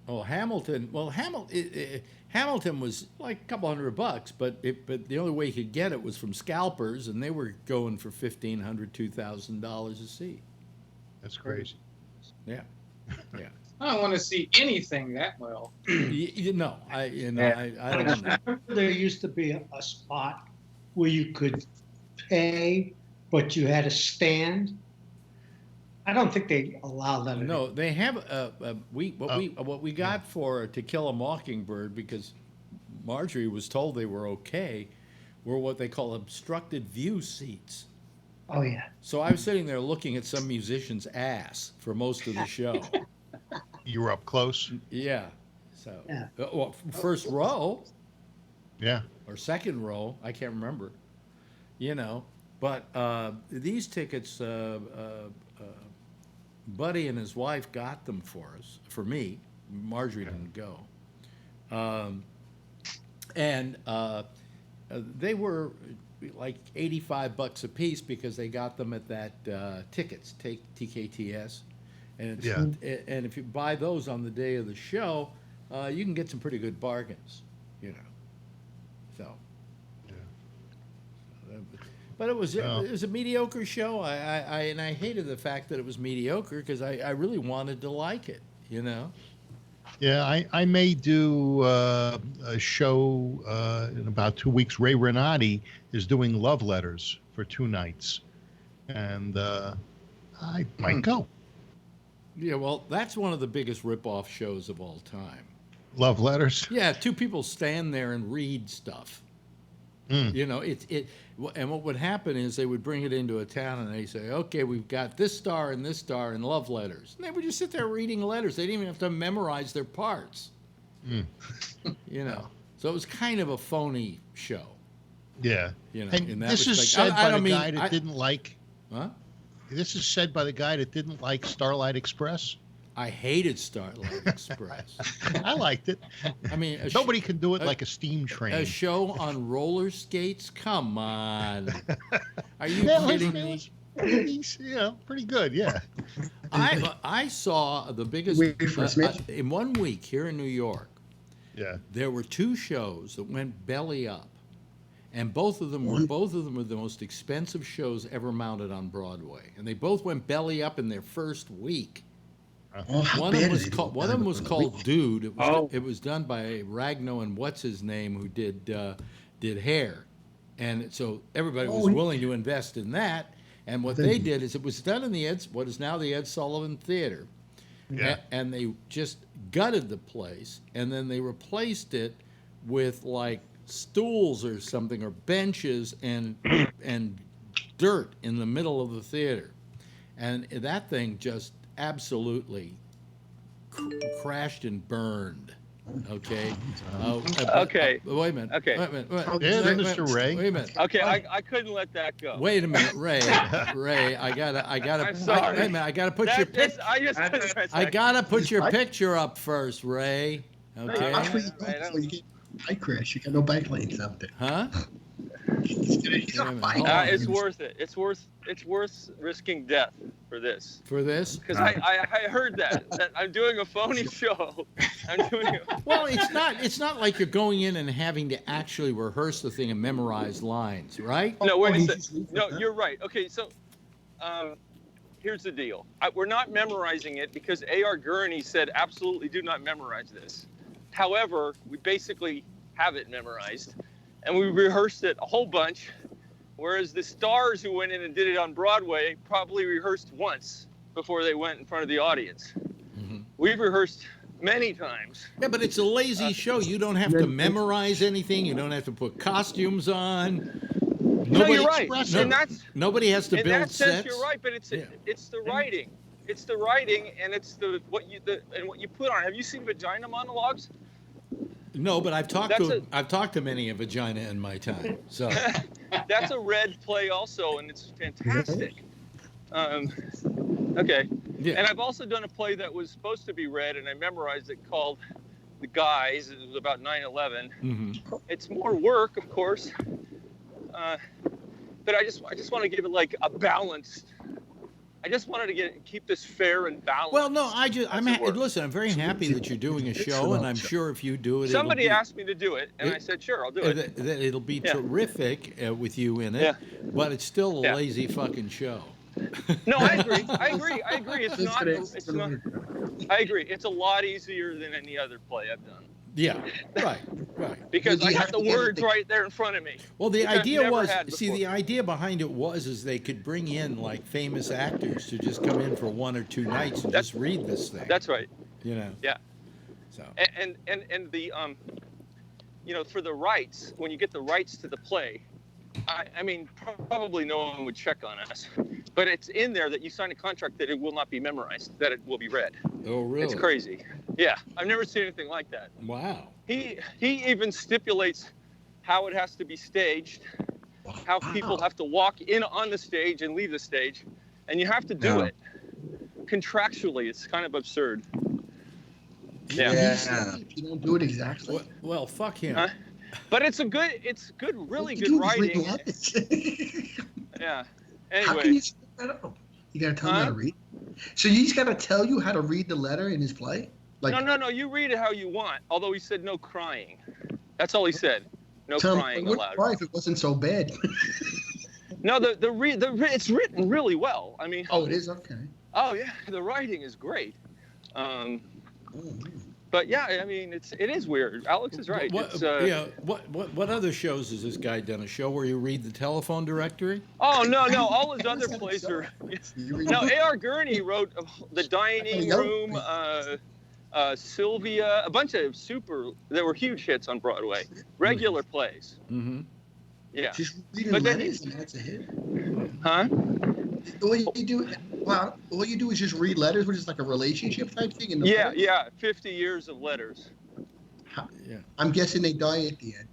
Oh, Hamilton. Well, Hamilton was like a couple $100, but the only way you could get it was from scalpers, and they were going for $1,500, $2,000 a seat. That's crazy. Yeah. I don't want to see anything that well. I don't know. There used to be a spot where you could pay, but you had to stand. I don't think they allow that. No, they have what we got for To Kill a Mockingbird, because Marjorie was told they were okay, were what they call obstructed view seats. Oh yeah. So I was sitting there looking at some musician's ass for most of the show. You were up close? Yeah. So first row. Yeah. Or second row, I can't remember. But these tickets, Buddy and his wife got them for us, for me. Marjorie didn't go. And they were like $85 a piece because they got them at that tickets, TKTS. And and if you buy those on the day of the show, you can get some pretty good bargains, you know. So. But it was a mediocre show. I hated the fact that it was mediocre because I really wanted to like it, you know. Yeah, I may do a show in about 2 weeks. Ray Renati is doing Love Letters for 2 nights, and I might go. Yeah, well, that's one of the biggest rip-off shows of all time. Love Letters? Yeah, 2 people stand there and read stuff. You know, and what would happen is they would bring it into a town and they say, okay, we've got this star and love letters. And they would just sit there reading letters. They didn't even have to memorize their parts. You know, so it was kind of a phony show. Yeah. You know, and in that this respect. is said by the guy that I didn't like. Huh? This is said by the guy that didn't like Starlight Express. I hated Starlight Express. I liked it. I mean, nobody can do it like a steam train. A show on roller skates? Come on. Are you kidding me? Pretty good, yeah. I saw the biggest in 1 week here in New York. Yeah. There were 2 shows that went belly up. And both of them were the most expensive shows ever mounted on Broadway. And they both went belly up in their first week. One of them was called Dude. It was done by Ragno and what's his name, who did Hair, and so everybody was willing to invest in that. And what they did is it was done in what is now the Ed Sullivan Theater, and they just gutted the place, and then they replaced it with like stools or something or benches and dirt in the middle of the theater, and that thing just absolutely crashed and burned. Okay. Okay. Wait a minute. Okay. Wait a minute. Mr. Ray. Wait a minute. Okay, I couldn't let that go. Wait a minute, Ray. I gotta. I'm sorry. Wait a minute. I gotta put your picture. I gotta put your picture up first, Ray. Okay. Bike crash. You got no bike lanes out there. Huh? He's on a bike. It's worth it. It's worth risking death for this. For this? Because I heard that I'm doing a phony show. Well, it's not like you're going in and having to actually rehearse the thing and memorize lines, right? No, wait a second. No, you're right. Okay, so here's the deal. We're not memorizing it because A.R. Gurney said absolutely do not memorize this. However, we basically have it memorized, and we rehearsed it a whole bunch, whereas the stars who went in and did it on Broadway probably rehearsed once before they went in front of the audience. Mm-hmm. We've rehearsed many times. Yeah, but it's a lazy show. You don't have to memorize anything. You don't have to put costumes on. You're right. Nobody has to build sets. In that sense, sets. you're right, but it's the writing. It's the writing, and it's what you put on. Have you seen Vagina Monologues? No, but I've talked to many a vagina in my time. So that's a read play also, and it's fantastic. Okay. Yeah. And I've also done a play that was supposed to be read, and I memorized it, called The Guys. It was about 9/11. Mm-hmm. It's more work, of course, but I just want to give it like a balanced. I just wanted to keep this fair and balanced. Well, no, listen. I'm very happy that you're doing a show, and I'm sure if you do it, somebody asked me to do it, and I said, sure, I'll do it. It'll be terrific with you in it, but it's still a lazy fucking show. No, I agree. It's not. I agree. It's a lot easier than any other play I've done. Yeah, right. Because I got the words right there in front of me. Well, the idea was, the idea behind it was they could bring in like famous actors to just come in for 1 or 2 nights and just read this thing. That's right. You know. Yeah. So. And the for the rights, when you get the rights to the play, I mean, probably no one would check on us, but it's in there that you sign a contract that it will not be memorized, that it will be read. Oh, really? It's crazy. Yeah, I've never seen anything like that. Wow. He even stipulates how it has to be staged, how people have to walk in on the stage and leave the stage, and you have to do it contractually. It's kind of absurd. Yeah. If you don't do it exactly. Well, fuck him. But it's really good writing. Yeah. Anyway. How can you set that up? You gotta tell them how to read. So he's got to tell you how to read the letter in his play? Like, No. You read it how you want. Although he said no crying. That's all he said. No crying allowed. Why if it wasn't so bad? No, it's written really well. I mean. Oh, it is? Okay. Oh yeah, the writing is great. But yeah, I mean, it is weird. Alex is right. What other shows has this guy done? A show where you read the telephone directory? Oh no! All his other plays are. No, A.R. Gurney wrote The Dining Room, Sylvia, a bunch of there were huge hits on Broadway, regular plays. Mm-hmm. Yeah. Just reading letters and that's a hit. Huh? All you do is just read letters, which is like a relationship type thing. In the play? 50 years of letters. Yeah. I'm guessing they die at the end.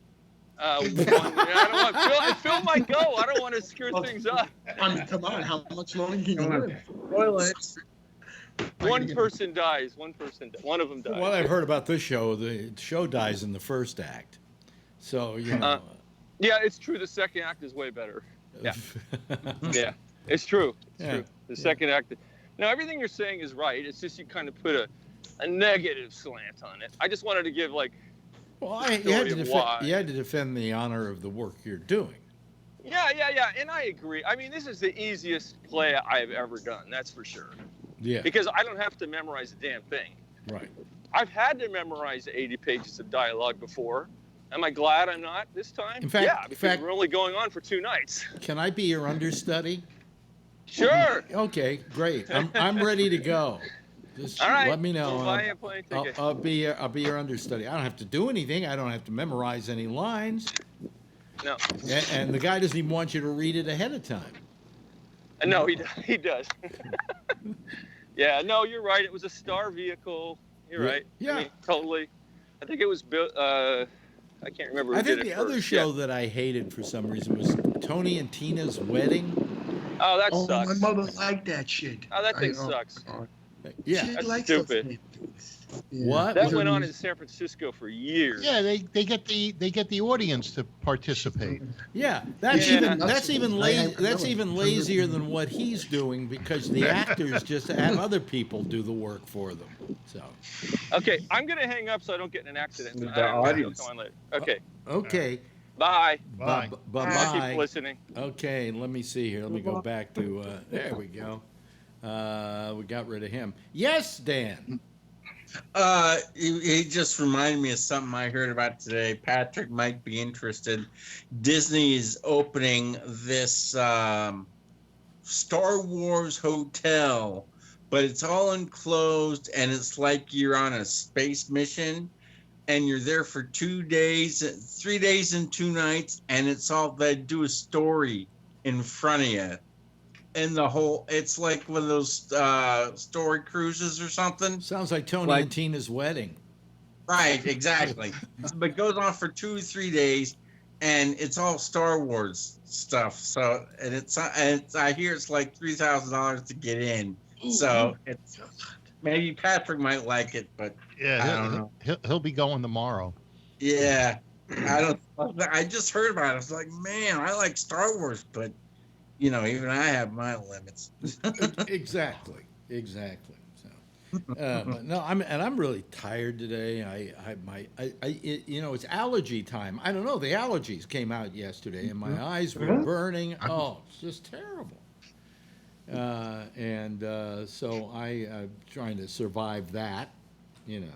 I don't want Phil might go. I don't want to screw things up. Come on, how much longer can you live? Toilets. One person dies. One of them dies. What I've heard about this show, the show dies in the first act. So you know. Yeah, it's true. The second act is way better. Yeah. Yeah. It's true. It's true. The second act. No, everything you're saying is right. It's just you kind of put a negative slant on it. I just wanted to give you had to defend the honor of the work you're doing. Yeah. And I agree. I mean, this is the easiest play I've ever done. That's for sure. Yeah. Because I don't have to memorize a damn thing. Right. I've had to memorize 80 pages of dialogue before. Am I glad I'm not this time? In fact, because we're only going on for 2 nights. Can I be your understudy? Sure. Okay, great. I'm ready to go. Just all right. Let me know. We'll buy a plane ticket. I'll be your understudy. I don't have to do anything. I don't have to memorize any lines. No. And the guy doesn't even want you to read it ahead of time. No, he does. Yeah. No, you're right. It was a star vehicle. You're right. Yeah. I mean, totally. I think it was built. I can't remember. I think the other show that I hated for some reason was Tony and Tina's Wedding. Oh, that sucks. My mother liked that shit. Oh, that thing sucks. Yeah, that's stupid. What? That went on in San Francisco for years. Yeah, they get the audience to participate. Yeah, that's even lazier than what he's doing because the actors just have other people do the work for them. So. Okay, I'm gonna hang up so I don't get in an accident. The audience. Okay. Okay. Bye. Bye. I'll keep listening. Okay, let me see here. Let me go back to. There we go. We got rid of him. Yes, Dan. He just reminded me of something I heard about today. Patrick might be interested. Disney is opening this Star Wars hotel, but it's all enclosed and it's like you're on a space mission and you're there for 2 days, 3 days and 2 nights, and they do a story in front of you. And it's like one of those story cruises or something. Sounds like Tony and Tina's wedding. Right, exactly. But it goes on for 2 or 3 days, and it's all Star Wars stuff. So, I hear it's like $3,000 to get in. So it's maybe Patrick might like it, but I don't know. He'll be going tomorrow. Yeah, I just heard about it. I was like, man, I like Star Wars, but. Even I have my limits. Exactly. So, but no, I'm really tired today. It's allergy time. I don't know. The allergies came out yesterday, and my eyes were burning. Oh, it's just terrible. So I'm trying to survive that. My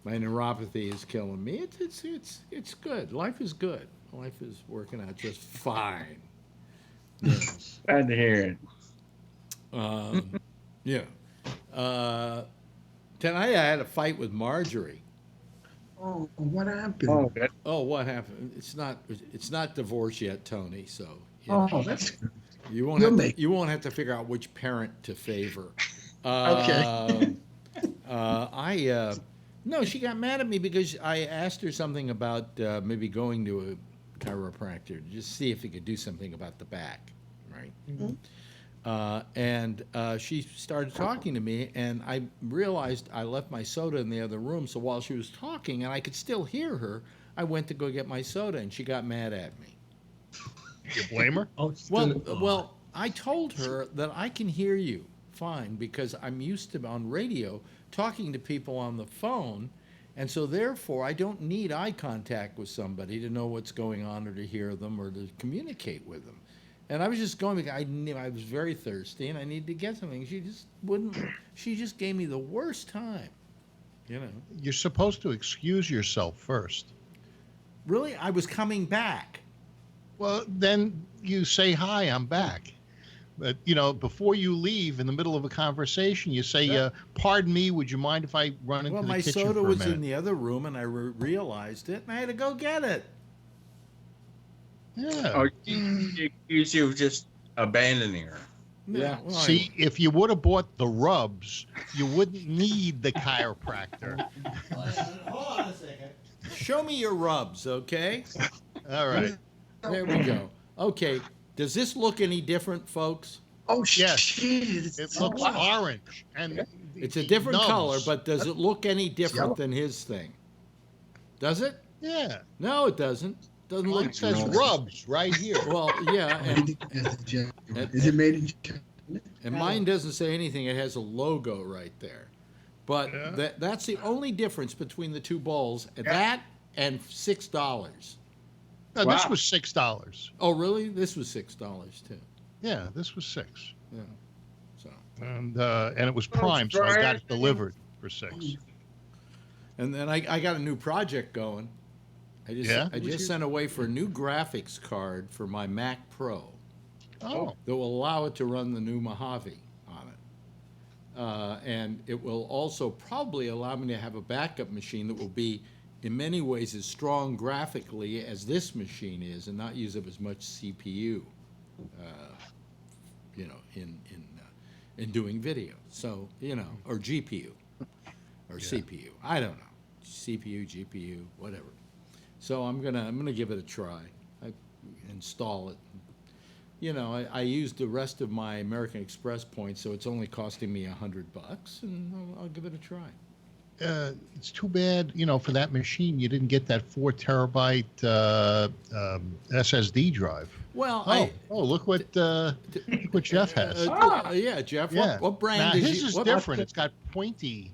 neuropathy is killing me. It's good. Life is good. Life is working out just fine. Glad to hear it. Tonight I had a fight with Marjorie. Oh, what happened? What happened? It's not divorce yet, Tony. So that's good. You won't have to figure out which parent to favor. Okay. No, she got mad at me because I asked her something about maybe going to a chiropractor to just see if he could do something about the back, right? Mm-hmm. She started talking to me, and I realized I left my soda in the other room. So while she was talking, and I could still hear her, I went to go get my soda, and she got mad at me. You blame her? Well, I told her that I can hear you fine because I'm used to on radio talking to people on the phone, and so therefore I don't need eye contact with somebody to know what's going on or to hear them or to communicate with them. And I was just going because I knew I was very thirsty and I needed to get something. She just wouldn't. She just gave me the worst time. You know. You're supposed to excuse yourself first. Really, I was coming back. Well, then you say, "Hi, I'm back." But, you know, before you leave in the middle of a conversation, you say, pardon me, would you mind if I run into the kitchen for a minute? Well, my soda was in the other room, and I realized it, and I had to go get it. Yeah. Or you accuse you of just abandoning her. Yeah. Well, see, if you would have bought the rubs, you wouldn't need the chiropractor. Hold on a second. Show me your rubs, okay? All right. There we go. Okay. Does this look any different, folks? Oh, yes. Shit. It looks orange. And it's a different color, but does it look any different than his thing? Does it? Yeah. No, it doesn't. Doesn't look. It says rubs right here. Well, yeah. And, is it made in China? And mine doesn't say anything. It has a logo right there. But that's the only difference between the two bowls. That and $6. No, this was $6. Oh, really? This was $6 too. Yeah, this was $6. Yeah. So. And it was Prime, so I got it delivered for $6. And then I got a new project going. I just sent away for a new graphics card for my Mac Pro. Oh. That will allow it to run the new Mojave on it. And it will also probably allow me to have a backup machine that will be in many ways as strong graphically as this machine is, and not use up as much CPU, you know, in doing video. So, you know, or GPU, or CPU. I don't know, CPU, GPU, whatever. So I'm gonna give it a try. I install it. You know, I used the rest of my American Express points, so it's only costing me $100, and I'll give it a try. It's too bad, you know, for that machine, you didn't get that 4 terabyte SSD drive. Well, look what Jeff has. Yeah, Jeff. Yeah. What brand now, is his is different. It's got pointy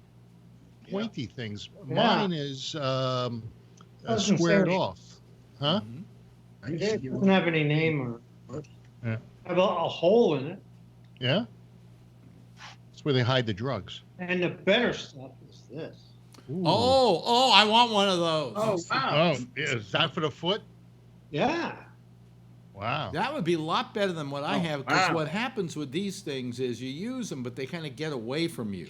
things. Mine is squared off. Huh? It doesn't have any name or have a hole in it. Yeah. That's where they hide the drugs. And the better stuff is this. Ooh. Oh, I want one of those. Oh, wow. Oh, is that for the foot? Yeah. Wow. That would be a lot better than what I have, because what happens with these things is you use them, but they kind of get away from you.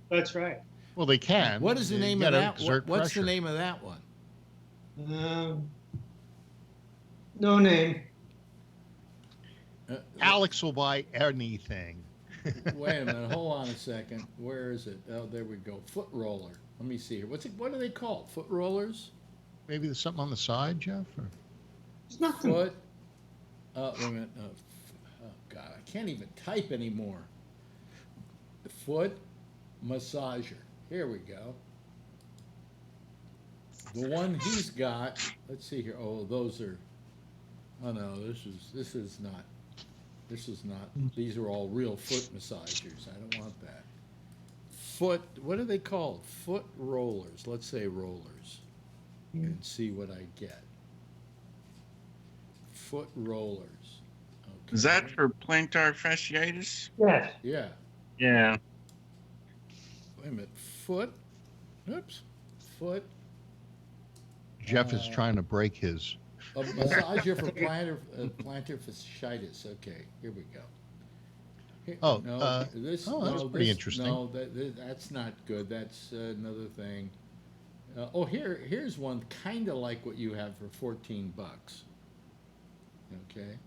That's right. Well, they can. What is the name of that? What's the name of that one? No name. Alex will buy anything. Wait a minute. Hold on a second. Where is it? Oh, there we go. Foot roller. Let me see here. What are they called? Foot rollers? Maybe there's something on the side, Jeff? Or? It's nothing. Foot. Wait a minute. Oh, God. I can't even type anymore. Foot massager. Here we go. The one he's got. Let's see here. Oh, those are. Oh no, this is not. This is not. These are all real foot massagers. I don't want that. Foot. What are they called? Foot rollers. Let's say rollers, and see what I get. Foot rollers. Okay. Is that for plantar fasciitis? Yes. Yeah. Yeah. Wait a minute. Foot. Oops. Foot. Jeff is trying to break his. A massager for plantar fasciitis. Okay, here we go. Here, that's pretty interesting. No, that's not good. That's another thing. Here's one kind of like what you have for $14. Okay,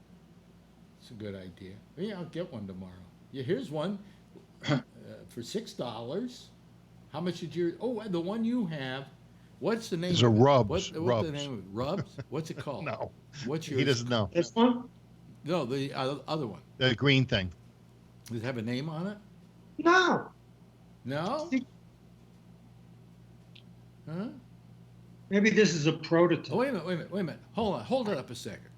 it's a good idea. Yeah, I'll get one tomorrow. Yeah, here's one for $6. How much did you? Oh, the one you have. What's the name? It's a Rubs. What's the name of it? Rubs? What's it called? No. What's yours? He doesn't know. This one? No, the other one. The green thing. Does it have a name on it? No. No? Huh? Maybe this is a prototype. Oh, wait a minute. Hold it up a second.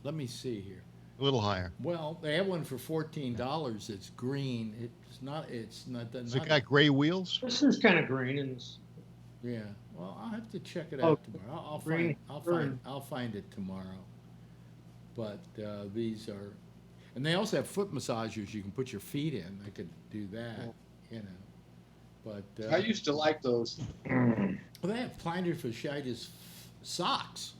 Let me see here. A little higher. Well, they have one for $14. It's green. It's not. Has it got gray wheels? This is kind of green in this. Yeah. Well, I'll have to check it Oh, out tomorrow. I'll find it tomorrow. But these are, and they also have foot massagers you can put your feet in. I could do that, you know. But I used to like those. well, they have plantar fasciitis socks.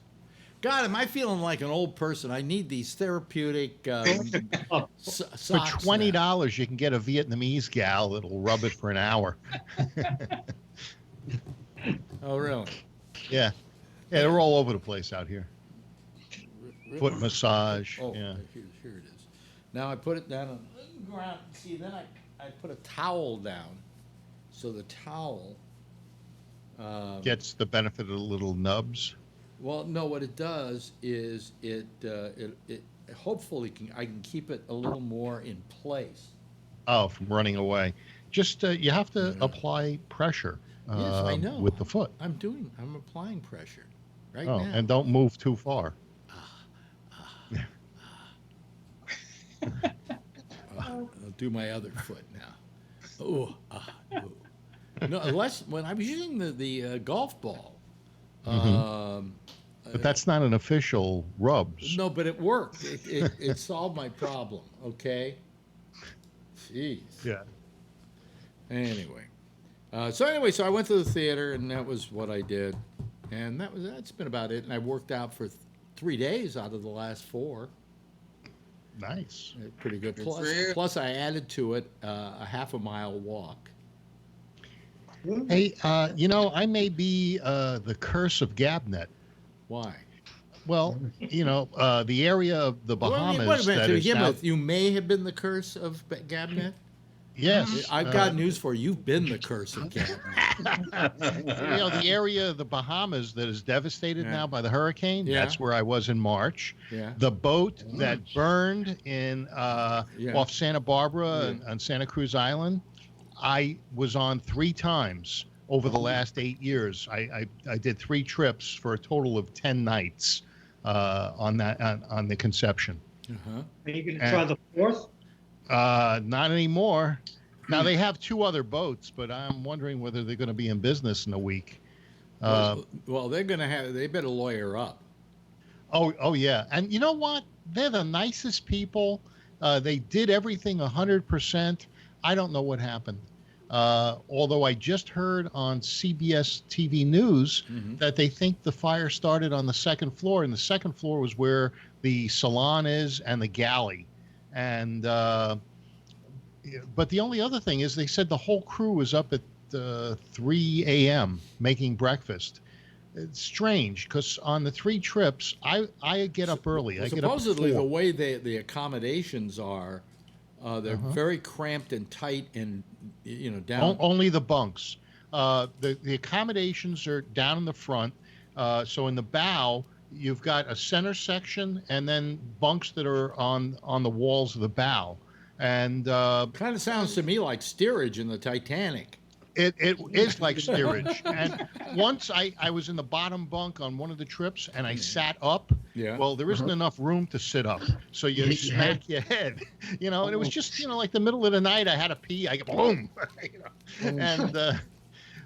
God, am I feeling like an old person? I need these therapeutic socks. For $20, you can get a Vietnamese gal that'll rub it for an hour. Oh, really? Yeah. Yeah, they're all over the place out here. Foot massage. Oh, yeah. Here it is. Now I put it down on the ground. See, then I put a towel down. So the towel gets the benefit of the little nubs. Well, no, what it does is it hopefully I can keep it a little more in place. Oh, from running away. Just you have to apply pressure. Yes, I know. With the foot. I'm applying pressure right now. now. And don't move too far. I'll do my other foot now. No, unless when I was using the golf ball. But that's not an official rubs. No, but it worked. It solved my problem. Okay. Jeez. Yeah. Anyway, so I went to the theater, and that was what I did, and that's been about it. And I worked out for 3 days out of the last 4. Nice. Pretty good. Plus, I added to it a half a mile walk. Hey, I may be the curse of GabNet. Why? Well, the area of the Bahamas. Wait a minute. To begin with, you may have been the curse of GabNet? Yes. I've got news for you. You've been the curse of GabNet. The area of the Bahamas that is devastated now by the hurricane, that's where I was in March. Yeah. The boat that burned in off Santa Barbara on Santa Cruz Island, I was on 3 times over the last 8 years. I did 3 trips for a total of 10 nights on the Conception. Uh-huh. Are you going to try the 4th? Not anymore. Now they have 2 other boats, but I'm wondering whether they're going to be in business in a week. Well, they better lawyer up. Oh yeah. And you know what? They're the nicest people. They did everything 100%. I don't know what happened. Although I just heard on CBS TV News that they think the fire started on the 2nd floor, and the 2nd floor was where the salon is and the galley. And but the only other thing is they said the whole crew was up at 3 a.m. making breakfast. It's strange because on the 3 trips, I get up early. I get up supposedly the way the accommodations are, they're very cramped and tight and down. Only the bunks. The accommodations are down in the front. So in the bow, you've got a center section and then bunks that are on the walls of the bow. And kind of sounds to me like steerage in the Titanic. It is like steerage. And once I was in the bottom bunk on one of the trips and I sat up. Yeah. Well, there isn't enough room to sit up. So you smack your head. And it was just, like the middle of the night, I had to pee. I go, boom. And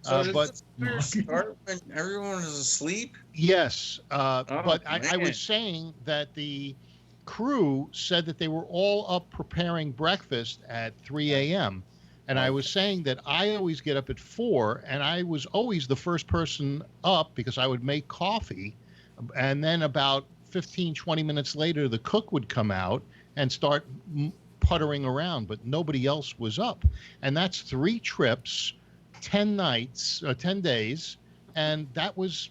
but start when everyone is asleep? Yes. But I was saying that the crew said that they were all up preparing breakfast at 3 a.m. And I was saying that I always get up at 4, and I was always the first person up because I would make coffee. And then about 15, 20 minutes later, the cook would come out and start puttering around, but nobody else was up. And that's 3 trips, 10 nights, 10 days. And that was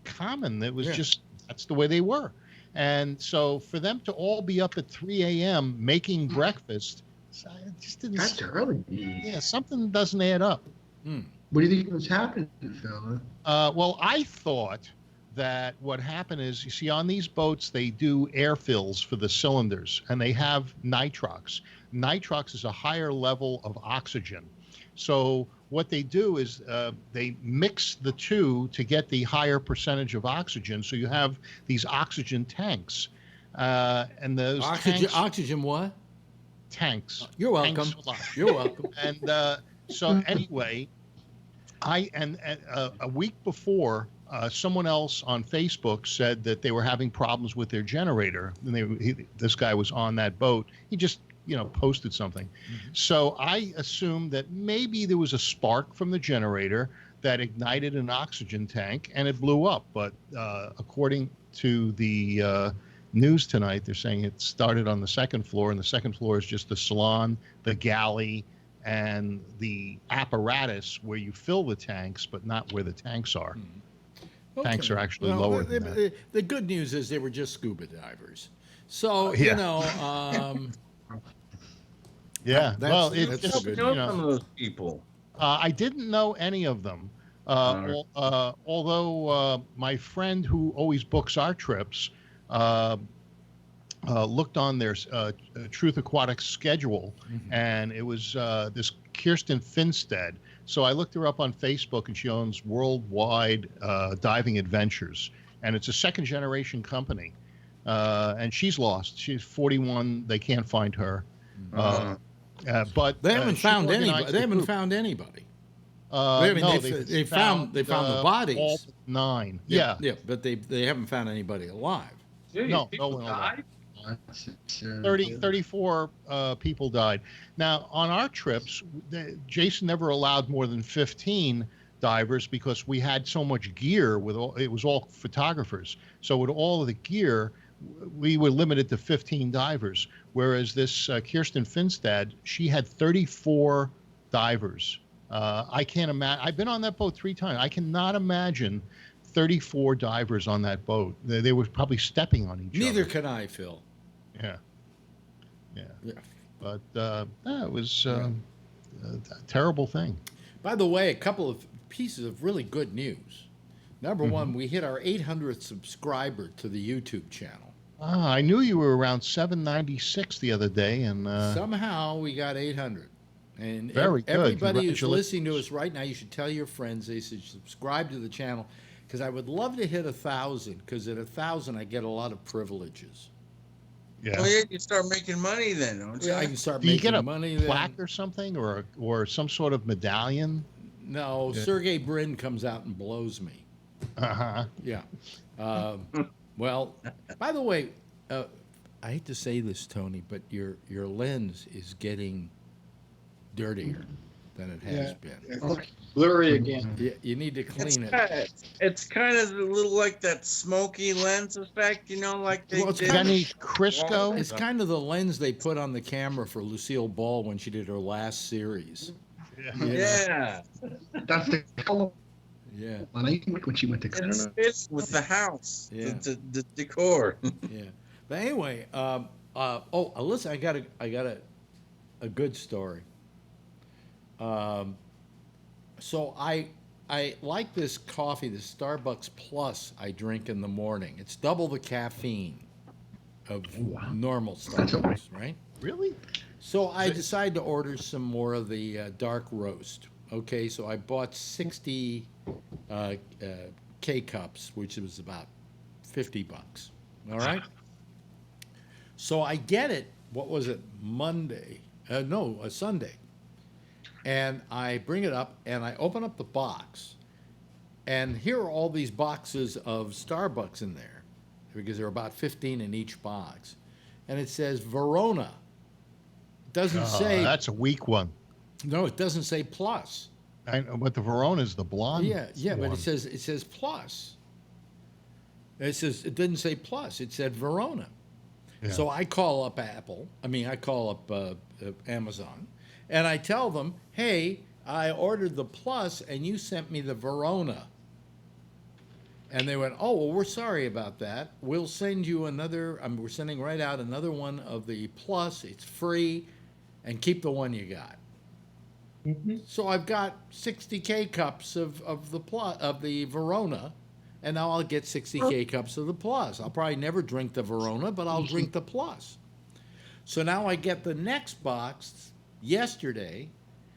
common. It was just, that's the way they were. And so for them to all be up at 3 a.m. making breakfast, it just didn't. That's early. Yeah, something doesn't add up. What do you think was happening, fella? Well, I thought that what happened is, you see, on these boats, they do air fills for the cylinders, and they have nitrox. Nitrox is a higher level of oxygen. So what they do is they mix the two to get the higher percentage of oxygen. So you have these oxygen tanks. And those oxygen what? Tanks. You're welcome. Tanks a lot. You're welcome. And so anyway, a week before, someone else on Facebook said that they were having problems with their generator, and this guy was on that boat. He just posted something. Mm-hmm. So I assumed that maybe there was a spark from the generator that ignited an oxygen tank and it blew up. But according to the news tonight, they're saying it started on the second floor, and the second floor is just the salon, the galley, and the apparatus where you fill the tanks, but not where the tanks are. Okay. Tanks are actually lower than that. The good news is they were just scuba divers. So, yeah. Well, it's just, some of those people. I didn't know any of them. Although my friend who always books our trips looked on their Truth Aquatics schedule, and it was this Kirsten Finstead. So I looked her up on Facebook, and she owns Worldwide Diving Adventures, and it's a second-generation company. And she's lost. She's 41. They can't find her. But they haven't found anybody. They haven't found anybody. They found the bodies. All 9. Yeah, but they haven't found anybody alive. No one alive. 34 people died. Now, on our trips, Jason never allowed more than 15 divers because we had so much gear. It was all photographers. So with all of the gear, we were limited to 15 divers. Whereas this Kirsten Finstad, she had 34 divers. I can't imagine. I've been on that boat 3 times. I cannot imagine 34 divers on that boat. They were probably stepping on each other. Neither can I, Phil. Yeah. But it was a terrible thing. By the way, a couple of pieces of really good news. Number one, we hit our 800th subscriber to the YouTube channel. I knew you were around 796 the other day, and somehow we got 800. And very good. Everybody who's listening to us right now, you should tell your friends they should subscribe to the channel, because I would love to hit 1,000. Because at 1,000, I get a lot of privileges. Yeah. Well, you start making money then, don't you? I can start Do you making get a money plaque then. or something, or some sort of medallion? No, yeah. Sergey Brin comes out and blows me. Yeah. Well, by the way, I hate to say this, Tony, but your lens is getting dirtier than it has been. It's blurry again. You need to clean it. It's kind of a little like that smoky lens effect, like they did. Benny Crisco. It's kind of the lens they put on the camera for Lucille Ball when she did her last series. Yeah. That's the color. Yeah. When she went to Canada. It fits with the house, the decor. Yeah. But anyway, listen, I got a good story. So I like this coffee, this Starbucks Plus I drink in the morning. It's double the caffeine of normal Starbucks, right? Really? So I decided to order some more of the dark roast. Okay, so I bought 60 K-cups, which was about $50. All right? So I get it, what was it, Monday? Sunday. And I bring it up, and I open up the box, and here are all these boxes of Starbucks in there, because there are about 15 in each box. And it says Verona. It doesn't say... That's a weak one. No, it doesn't say plus. But the Verona is the blonde Yeah, one. but it says plus. It didn't say plus. It said Verona. Yeah. So I call up Amazon, and I tell them, hey, I ordered the plus, and you sent me the Verona. And they went, oh, well, we're sorry about that. We'll send you another, we're sending right out another one of the plus. It's free, and keep the one you got. Mm-hmm. So I've got 60 K-cups of the Verona, and now I'll get 60 K-cups of the plus. I'll probably never drink the Verona, but I'll drink the plus. So now I get the next box yesterday.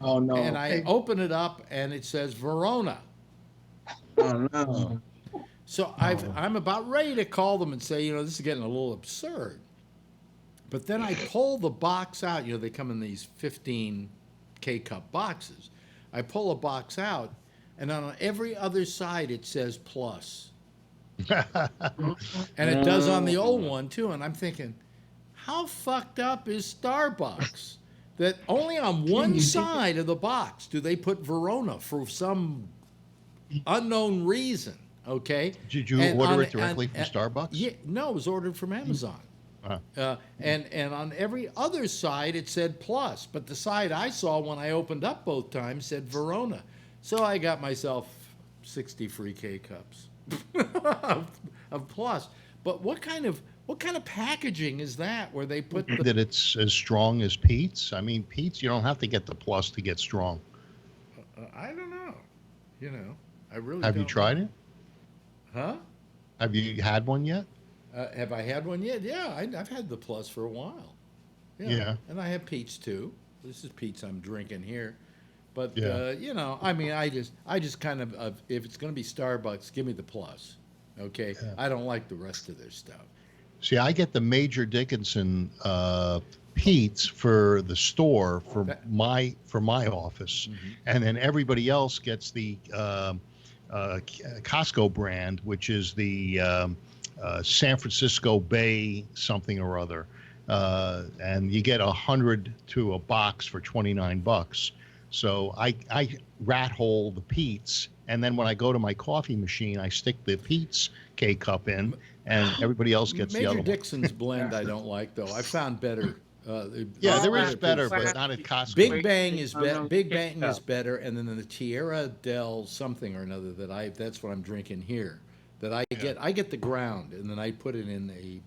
Oh, no. And I open it up, and it says Verona. Oh, no. So I'm about ready to call them and say, this is getting a little absurd. But then I pull the box out. They come in these 15 K-cup boxes. I pull a box out, and on every other side it says plus. And it does on the old one, too. And I'm thinking, how fucked up is Starbucks that only on one side of the box do they put Verona for some unknown reason, okay? Did you order it directly from Starbucks? Yeah, no, it was ordered from Amazon. And on every other side it said plus, but the side I saw when I opened up both times said Verona. So I got myself 60 free K-cups of plus. But what kind of packaging is that where they put that it's as strong as Pete's? I mean, Pete's, you don't have to get the plus to get strong. I don't know. I really have don't you tried know. it? Huh? Have you had one yet? Have I had one yet? Yeah, I've had the plus for a while. Yeah. And I have Pete's too. This is Pete's I'm drinking here. But yeah. I mean, I just kind of if it's going to be Starbucks, give me the plus. Okay? Yeah. I don't like the rest of their stuff. See, I get the Major Dickinson Pete's for the store for my office, and then everybody else gets the Costco brand, which is the San Francisco Bay something or other, and you get 100 to a box for $29. So I rat hole the Pete's, and then when I go to my coffee machine, I stick the Pete's K-cup in, and everybody else gets the other Major Dixon's blend I don't like, though. I found better. Yeah, there is better, but not at Costco. Big Bang is better. Big Bang is better, and then the Tierra del something or another that's what I'm drinking here. That I get the ground, and then I put it in a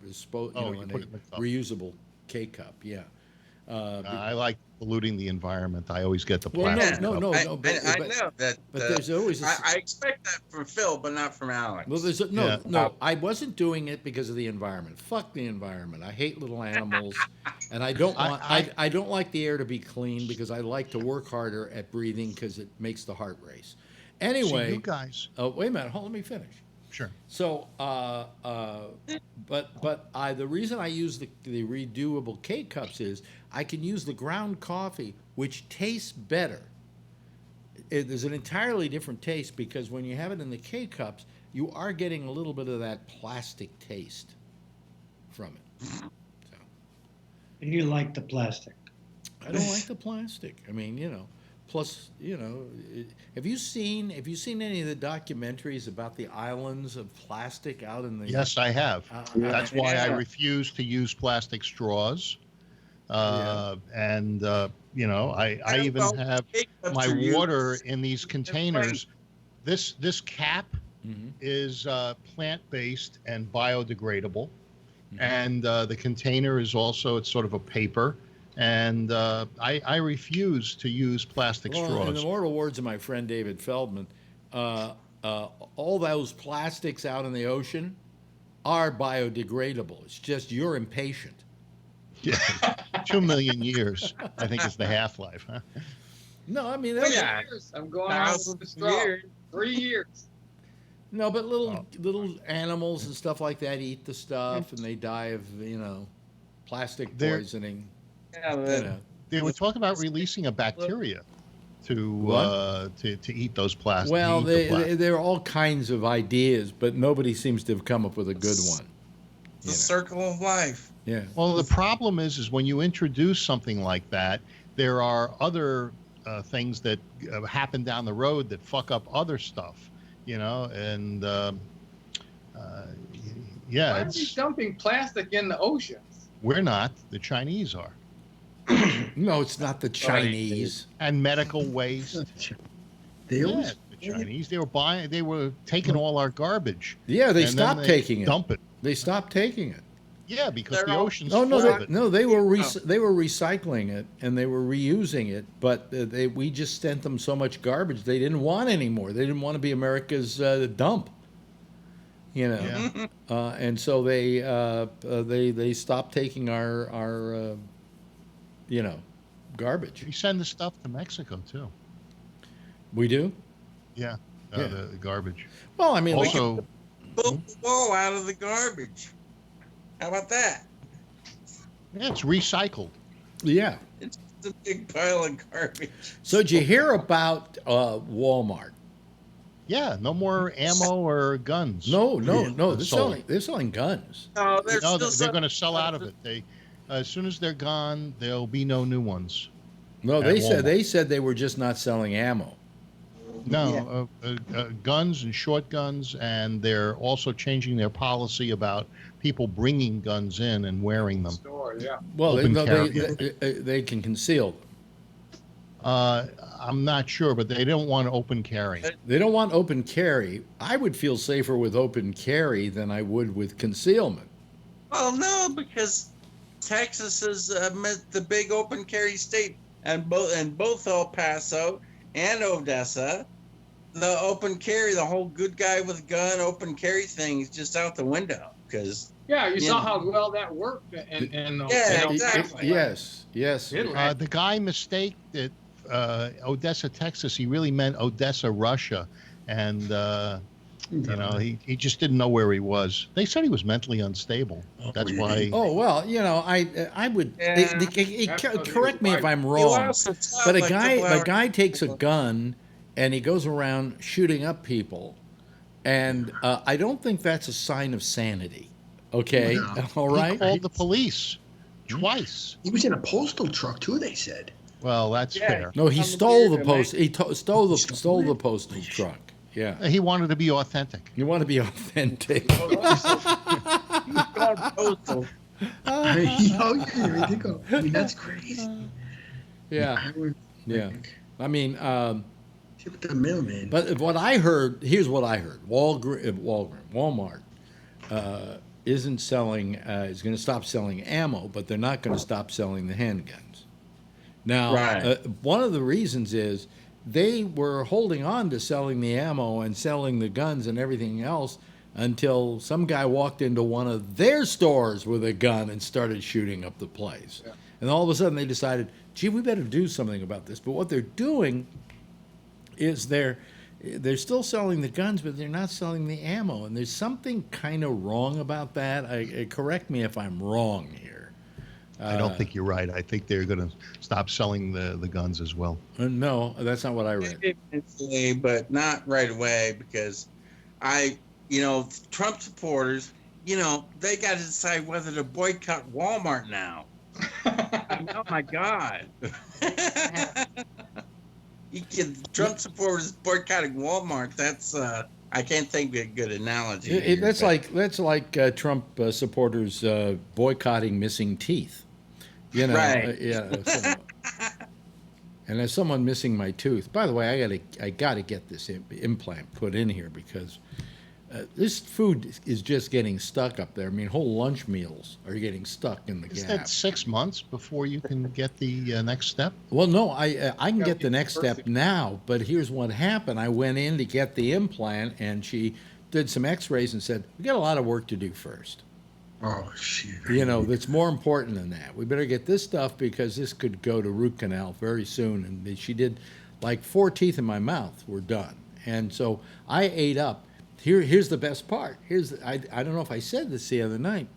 reusable K-cup. Yeah. I like polluting the environment. I always get the plastic. I know that. But there's always. I expect that from Phil, but not from Alex. Well, there's no. I wasn't doing it because of the environment. Fuck the environment. I hate little animals, and I don't want. I don't like the air to be clean because I like to work harder at breathing because it makes the heart race. Anyway, you guys. Wait a minute. Let me finish. Sure. So, but the reason I use the redoable K-cups is I can use the ground coffee, which tastes better. There's an entirely different taste because when you have it in the K-cups, you are getting a little bit of that plastic taste from it. So. And you like the plastic? I don't like the plastic. I mean, plus, have you seen any of the documentaries about the islands of plastic out in the? Yes, I have. That's why I refuse to use plastic straws. And I even have my water in these containers. This cap is plant-based and biodegradable, and the container is also it's sort of a paper. And I refuse to use plastic straws. In the immortal words of my friend David Feldman, all those plastics out in the ocean are biodegradable. It's just you're impatient. Yeah, 2 million years, I think, is the half-life, huh? No, I mean... I'm going out with the straw. 3 years. No, but little animals and stuff like that eat the stuff, and they die of, plastic poisoning. They were talking about releasing a bacteria to eat those plastics. Well, there are all kinds of ideas, but nobody seems to have come up with a good one. The circle of life. Yeah. Well, the problem is when you introduce something like that, there are other things that happen down the road that fuck up other stuff, and Why are we dumping plastic in the oceans? We're not. The Chinese are. No, it's not the Chinese. And medical waste. The Chinese. They were taking all our garbage. Yeah, they stopped taking it. Dump it. They stopped taking it. Yeah, because the ocean's full of it. No, they were recycling it and they were reusing it, but we just sent them so much garbage they didn't want anymore. They didn't want to be America's dump. And so they stopped taking our garbage. We send the stuff to Mexico too. We do? Yeah, the garbage. Well, I mean, also built the wall out of the garbage. How about that? Yeah, it's recycled. Yeah. It's just a big pile of garbage. So did you hear about Walmart? Yeah, no more ammo or guns. No. They're selling guns. No, they're going to sell out of it. As soon as they're gone, there'll be no new ones. No, they said they were just not selling ammo. No, guns and shotguns, and they're also changing their policy about people bringing guns in and wearing them. Store, yeah. Well, they can conceal them. I'm not sure, but they don't want open carry. They don't want open carry. I would feel safer with open carry than I would with concealment. Well, no, because Texas is the big open carry state, and both El Paso and Odessa, the open carry, the whole good guy with a gun open carry thing is just out the window. Because you saw how well that worked, and exactly. Yes. The guy mistaked it. Odessa, Texas. He really meant Odessa, Russia, and he just didn't know where he was. They said he was mentally unstable. That's why. Oh well, I would correct me if I'm wrong, but a guy takes a gun and he goes around shooting up people, and I don't think that's a sign of sanity. Okay, No. All right. He called the police twice. He was in a postal truck too, they said. Well, that's fair. No, he stole the post. He stole the postal truck. Yeah. He wanted to be authentic. You want to be authentic. I mean, that's crazy. Yeah. Yeah. I mean, with the mailman. But what I heard, here's what I heard: Walmart isn't selling. Is going to stop selling ammo, but they're not going to stop selling the handguns. Now, one of the reasons is they were holding on to selling the ammo and selling the guns and everything else until some guy walked into one of their stores with a gun and started shooting up the place. Yeah. And all of a sudden they decided, gee, we better do something about this. But what they're doing is they're still selling the guns, but they're not selling the ammo. And there's something kind of wrong about that. Correct me if I'm wrong here. I don't think you're right. I think they're going to stop selling the guns as well. No, that's not what I read. Eventually, but not right away, because Trump supporters, they got to decide whether to boycott Walmart now. Oh my God. Trump supporters boycotting Walmart. That's I can't think of a good analogy. That's like Trump supporters boycotting missing teeth. Right. And as someone missing my tooth, by the way, I gotta get this implant put in here because this food is just getting stuck up there. I mean, whole lunch meals are getting stuck in the gap. Is that 6 months before you can get the next step? Well, no, I can get the next step now, but here's what happened. I went in to get the implant, and she did some x-rays and said, we got a lot of work to do first. Oh, shit. That's more important than that. We better get this stuff because this could go to root canal very soon. And she did like 4 teeth in my mouth were done. And so I ate up. Here's the best part. I don't know if I said this the other night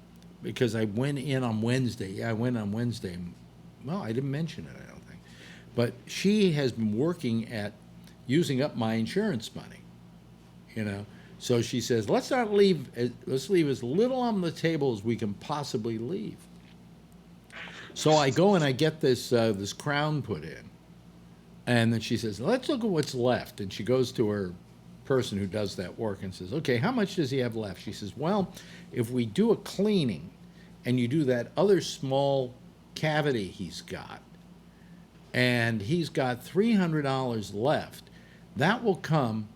because I went in on Wednesday. Yeah, I went on Wednesday. Well, I didn't mention it, I don't think. But she has been working at using up my insurance money, So she says, let's leave as little on the table as we can possibly leave. So I go and I get this crown put in. And then she says, let's look at what's left. And she goes to her person who does that work and says, okay, how much does he have left? She says, well, if we do a cleaning and you do that other small cavity he's got, and he's got $300 left, that will come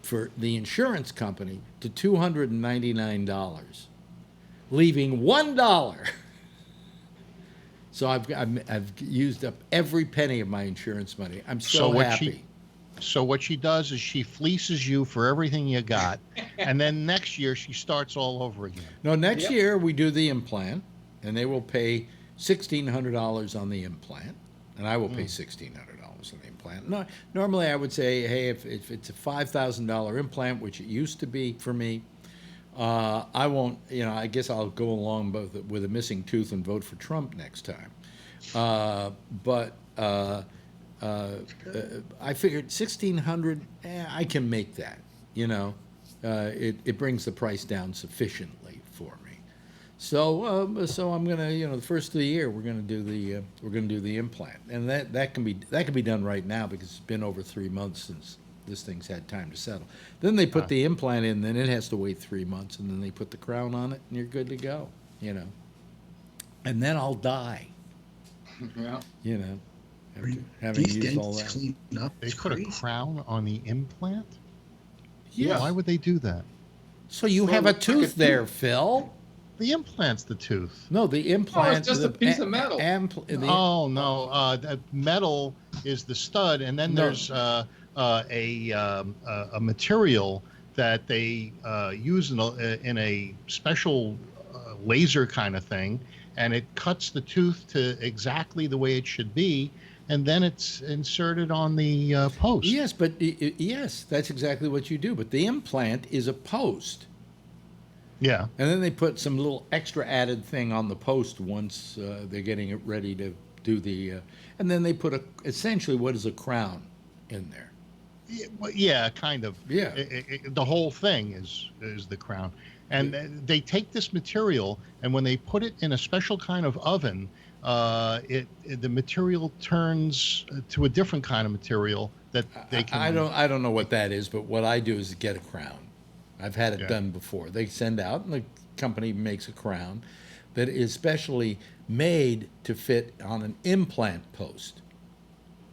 for the insurance company to $299, leaving $1. So I've used up every penny of my insurance money. I'm so happy. So what she does is she fleeces you for everything you got, and then next year she starts all over again. No, next year we do the implant, and they will pay $1,600 on the implant, and I will pay $1,600 on the implant. No, normally I would say, hey, if it's a $5,000 implant, which it used to be for me, I won't. I guess I'll go along both with a missing tooth and vote for Trump next time. But I figured 1,600. I can make that. It brings the price down sufficiently for me. So I'm gonna, the first of the year we're gonna do the implant, and that can be done right now because it's been over 3 months since this thing's had time to settle. Then they put the implant in, then it has to wait 3 months, and then they put the crown on it, and you're good to go. And then I'll die. Yeah. Having used all that. Clean up. They put a crown on the implant? Yeah. Why would they do that? So you have a tooth there, Phil. The implant's the tooth. No, the implant. it's just a piece of metal. Oh no, that metal is the stud, and then there's a material that they use in a special laser kind of thing, and it cuts the tooth to exactly the way it should be, and then it's inserted on the post. Yes, but yes, that's exactly what you do. But the implant is a post. Yeah. And then they put some little extra added thing on the post once they're getting it ready to do the, and then they put essentially what is a crown in there. Yeah, kind of. Yeah. The whole thing is the crown. And they take this material, and when they put it in a special kind of oven, the material turns to a different kind of material that they can. I don't know what that is, but what I do is get a crown. I've had it done before. They send out, and the company makes a crown that is specially made to fit on an implant post.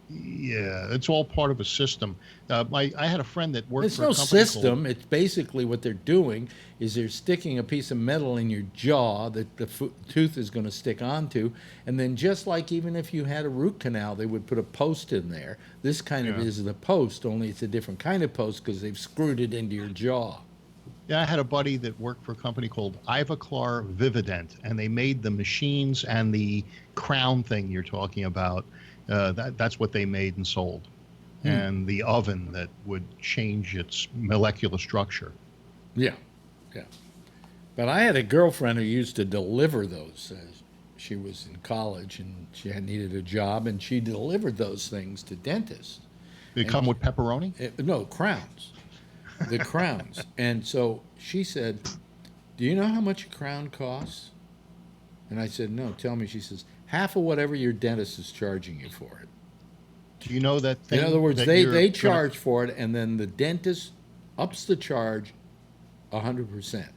Yeah, it's all part of a system. I had a friend that worked for a company. It's no system. It's basically what they're doing is they're sticking a piece of metal in your jaw that the tooth is going to stick onto, and then just like even if you had a root canal, they would put a post in there. This kind of is the post, only it's a different kind of post because they've screwed it into your jaw. Yeah, I had a buddy that worked for a company called Ivoclar Vivident, and they made the machines and the crown thing you're talking about. That's what they made and sold. And the oven that would change its molecular structure. Yeah. But I had a girlfriend who used to deliver those. She was in college, and she had needed a job, and she delivered those things to dentists. They come with pepperoni? No, crowns. The crowns. And so she said, "Do you know how much a crown costs?" And I said, "No, tell me." She says, "Half of whatever your dentist is charging you for it." Do you know that thing? In other words, they charge for it, and then the dentist ups the charge 100%.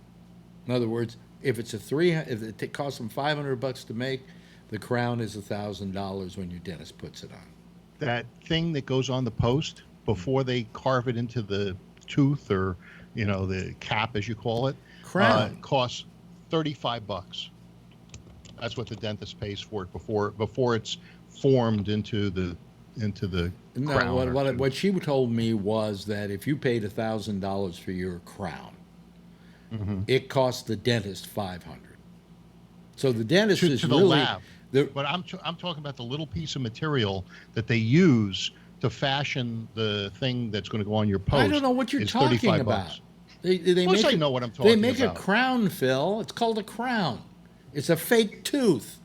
In other words, if it's if it costs them $500 to make, the crown is $1,000 when your dentist puts it on. That thing that goes on the post before they carve it into the tooth, or the cap as you call it, crown costs $35. That's what the dentist pays for it before it's formed into the crown. What she told me was that if you paid $1,000 for your crown, it cost the dentist $500. So the dentist is to the really lab. But I'm talking about the little piece of material that they use to fashion the thing that's going to go on your post. I don't know what you're talking about. Of course I know what I'm talking about. They make a crown, Phil. It's called a crown. It's a fake tooth.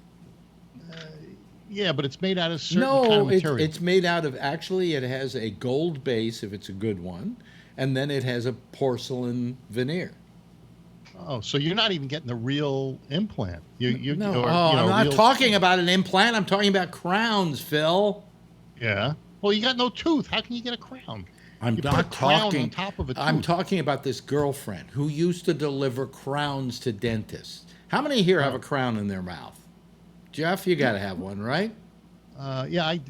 Yeah, but it's made out of certain kind of material. It's made out of, actually, it has a gold base if it's a good one, and then it has a porcelain veneer. Oh, so you're not even getting the real implant. I'm not talking about an implant. I'm talking about crowns, Phil. Yeah. Well, you got no tooth. How can you get a crown? I'm you not put a crown talking on top of a tooth. I'm talking about this girlfriend who used to deliver crowns to dentists. How many here have a crown in their mouth? Jeff, you got to have one, right? Yeah, I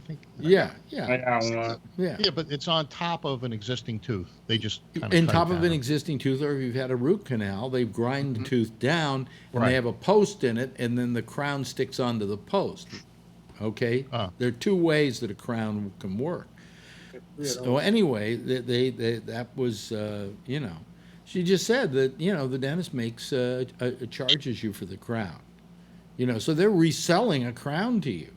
think. Yeah. I got one. Yeah, but it's on top of an existing tooth. They just on top of an existing tooth, or if you've had a root canal, they grind the tooth down, and they have a post in it, and then the crown sticks onto the post. Okay, there are two ways that a crown can work. So anyway, that was she just said that the dentist makes charges you for the crown. So they're reselling a crown to you.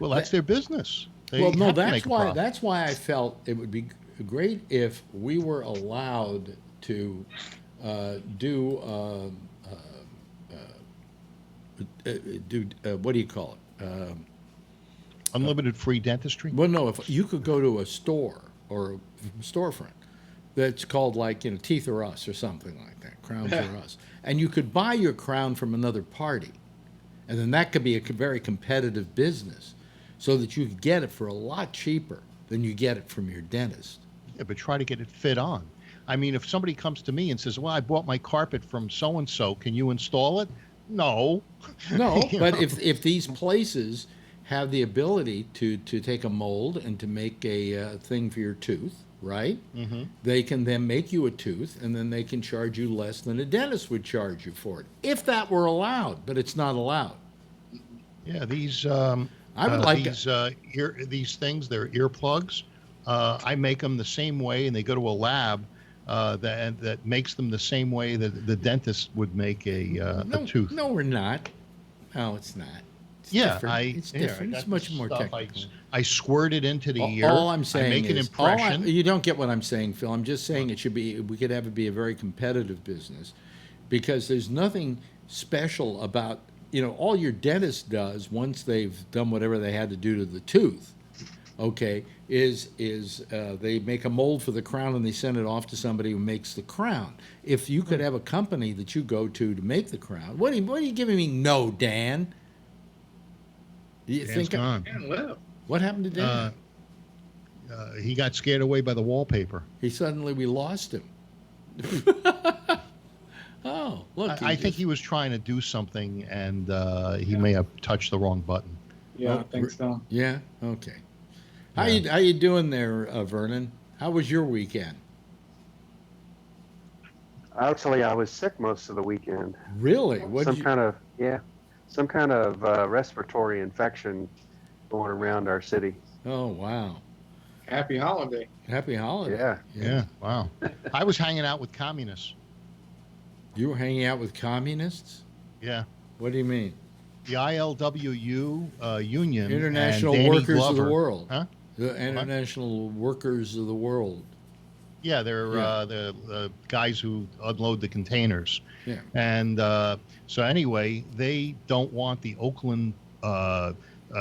Well, that's their business. That's why I felt it would be great if we were allowed to what do you call it? Unlimited free dentistry? Well, no, if you could go to a store or a storefront that's called Teeth or Us or something like that, Crowns or Us, and you could buy your crown from another party, and then that could be a very competitive business, so that you could get it for a lot cheaper than you get it from your dentist. Yeah, but try to get it fit on. I mean, if somebody comes to me and says, well, I bought my carpet from so-and-so, can you install it? No. No, but if these places have the ability to take a mold and to make a thing for your tooth, right? Mm-hmm. They can then make you a tooth, and then they can charge you less than a dentist would charge you for it, if that were allowed. But it's not allowed. Yeah, these I would like these things. They're earplugs. I make them the same way, and they go to a lab that makes them the same way that the dentist would make a tooth. No, we're not. No, it's not. It's yeah, different. It's different. It's much more technical. I squirt it into the ear. All I'm saying I make an is, impression. You don't get what I'm saying, Phil. I'm just saying we could have it be a very competitive business, because there's nothing special about, all your dentist does once they've done whatever they had to do to the tooth, okay, is they make a mold for the crown and they send it off to somebody who makes the crown. If you could have a company that you go to make the crown, what are you giving me? No, Dan. Dan's gone. Dan left. What happened to Dan? He got scared away by the wallpaper. We lost him. Oh, look. I think he was trying to do something, and he may have touched the wrong button. Yeah, I think so. Yeah? Okay. How you doing there, Vernon? How was your weekend? Actually, I was sick most of the weekend. Really? Some kind of respiratory infection going around our city. Oh, wow. Happy holiday. Happy holiday. Yeah. Wow. I was hanging out with communists. You were hanging out with communists? Yeah. What do you mean? The ILWU union. International and Workers Glover. of the World. Huh? The International Workers of the World. Yeah, they're the guys who unload the containers. Yeah. And so anyway, they don't want the Oakland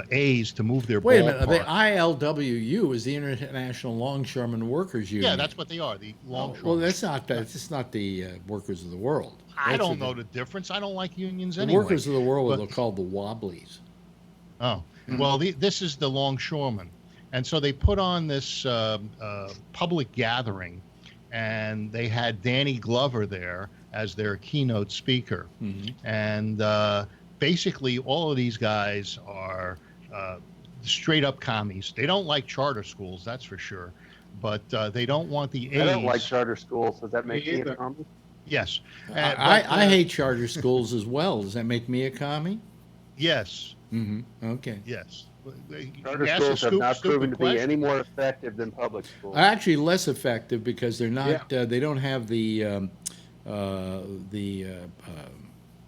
A's to move their Wait a ballpark. minute. The ILWU is the International Longshoremen Workers Union. Yeah, that's what they are. The longshoremen. Well, that's not that. It's not the Workers of the World. I don't know the difference. I don't like unions the anyway. The Workers of the World are called the Wobblies. Oh, well, this is the longshoremen. And so they put on this public gathering, and they had Danny Glover there as their keynote speaker. Mm-hmm. And basically, all of these guys are straight up commies. They don't like charter schools, that's for sure. But they don't want the A's. I don't like charter schools. Does that make me a commie? Yes. I hate charter schools as well. Does that make me a commie? Yes. Mm-hmm. Okay. Yes. Charter schools have not proven to be any more effective than public schools. Actually, less effective because they're not. Yeah. They don't have the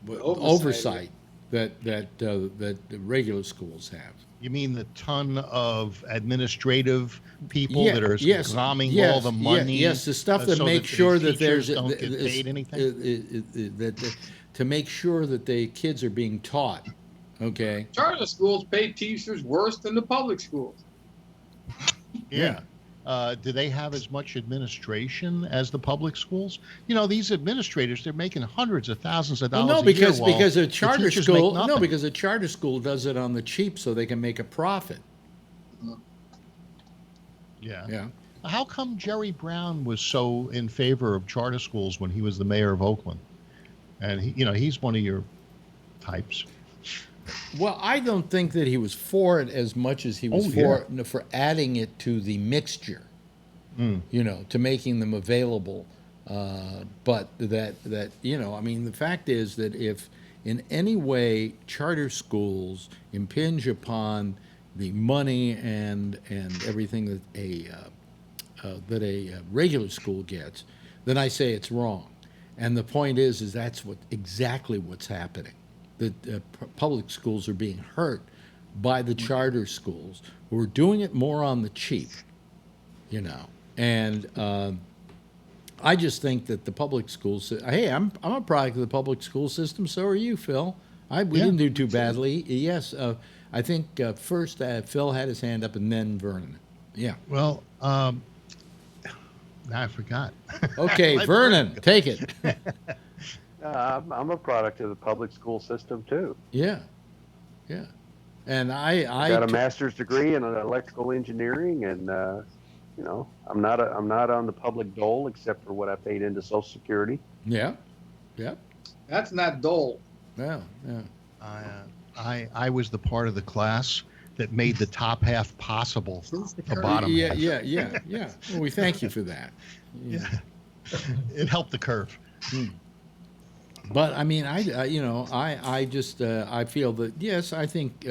oversight that the regular schools have. You mean the ton of administrative people that are nomming all the money? Yes, the stuff that makes sure that there's don't get paid anything. To make sure that the kids are being taught. Okay. Charter schools pay teachers worse than the public schools. Yeah. Do they have as much administration as the public schools? These administrators, they're making hundreds of thousands of dollars a year. Because a charter school because a charter school does it on the cheap so they can make a profit. Yeah. Yeah. How come Jerry Brown was so in favor of charter schools when he was the mayor of Oakland? And he's one of your types. Well, I don't think that he was for it as much as he was for adding it to the mixture, to making them available. But that the fact is that if in any way charter schools impinge upon the money and everything that a regular school gets, then I say it's wrong. And the point is that's exactly what's happening. That public schools are being hurt by the charter schools who are doing it more on the cheap, And I just think that the public schools. Hey, I'm a product of the public school system. So are you, Phil. We didn't do too badly. Yes, I think first Phil had his hand up, and then Vernon. Yeah. Well, I forgot. Okay, Vernon, take it. I'm a product of the public school system too. Yeah, yeah. And I got a master's degree in electrical engineering, and you know, I'm not on the public dole except for what I paid into Social Security. Yeah, yeah. That's not dole. Yeah, yeah. I was the part of the class that made the top half possible. The bottom half. Yeah. Well, we thank you for that. Yeah. It helped the curve. But I mean, I just I feel that yes, I think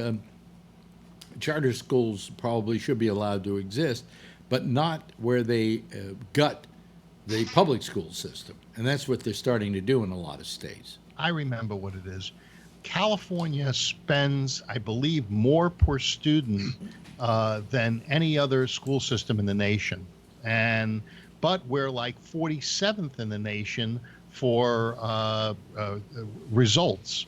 charter schools probably should be allowed to exist, but not where they gut the public school system, and that's what they're starting to do in a lot of states. I remember what it is. California spends, I believe, more per student than any other school system in the nation, but we're like 47th in the nation for results.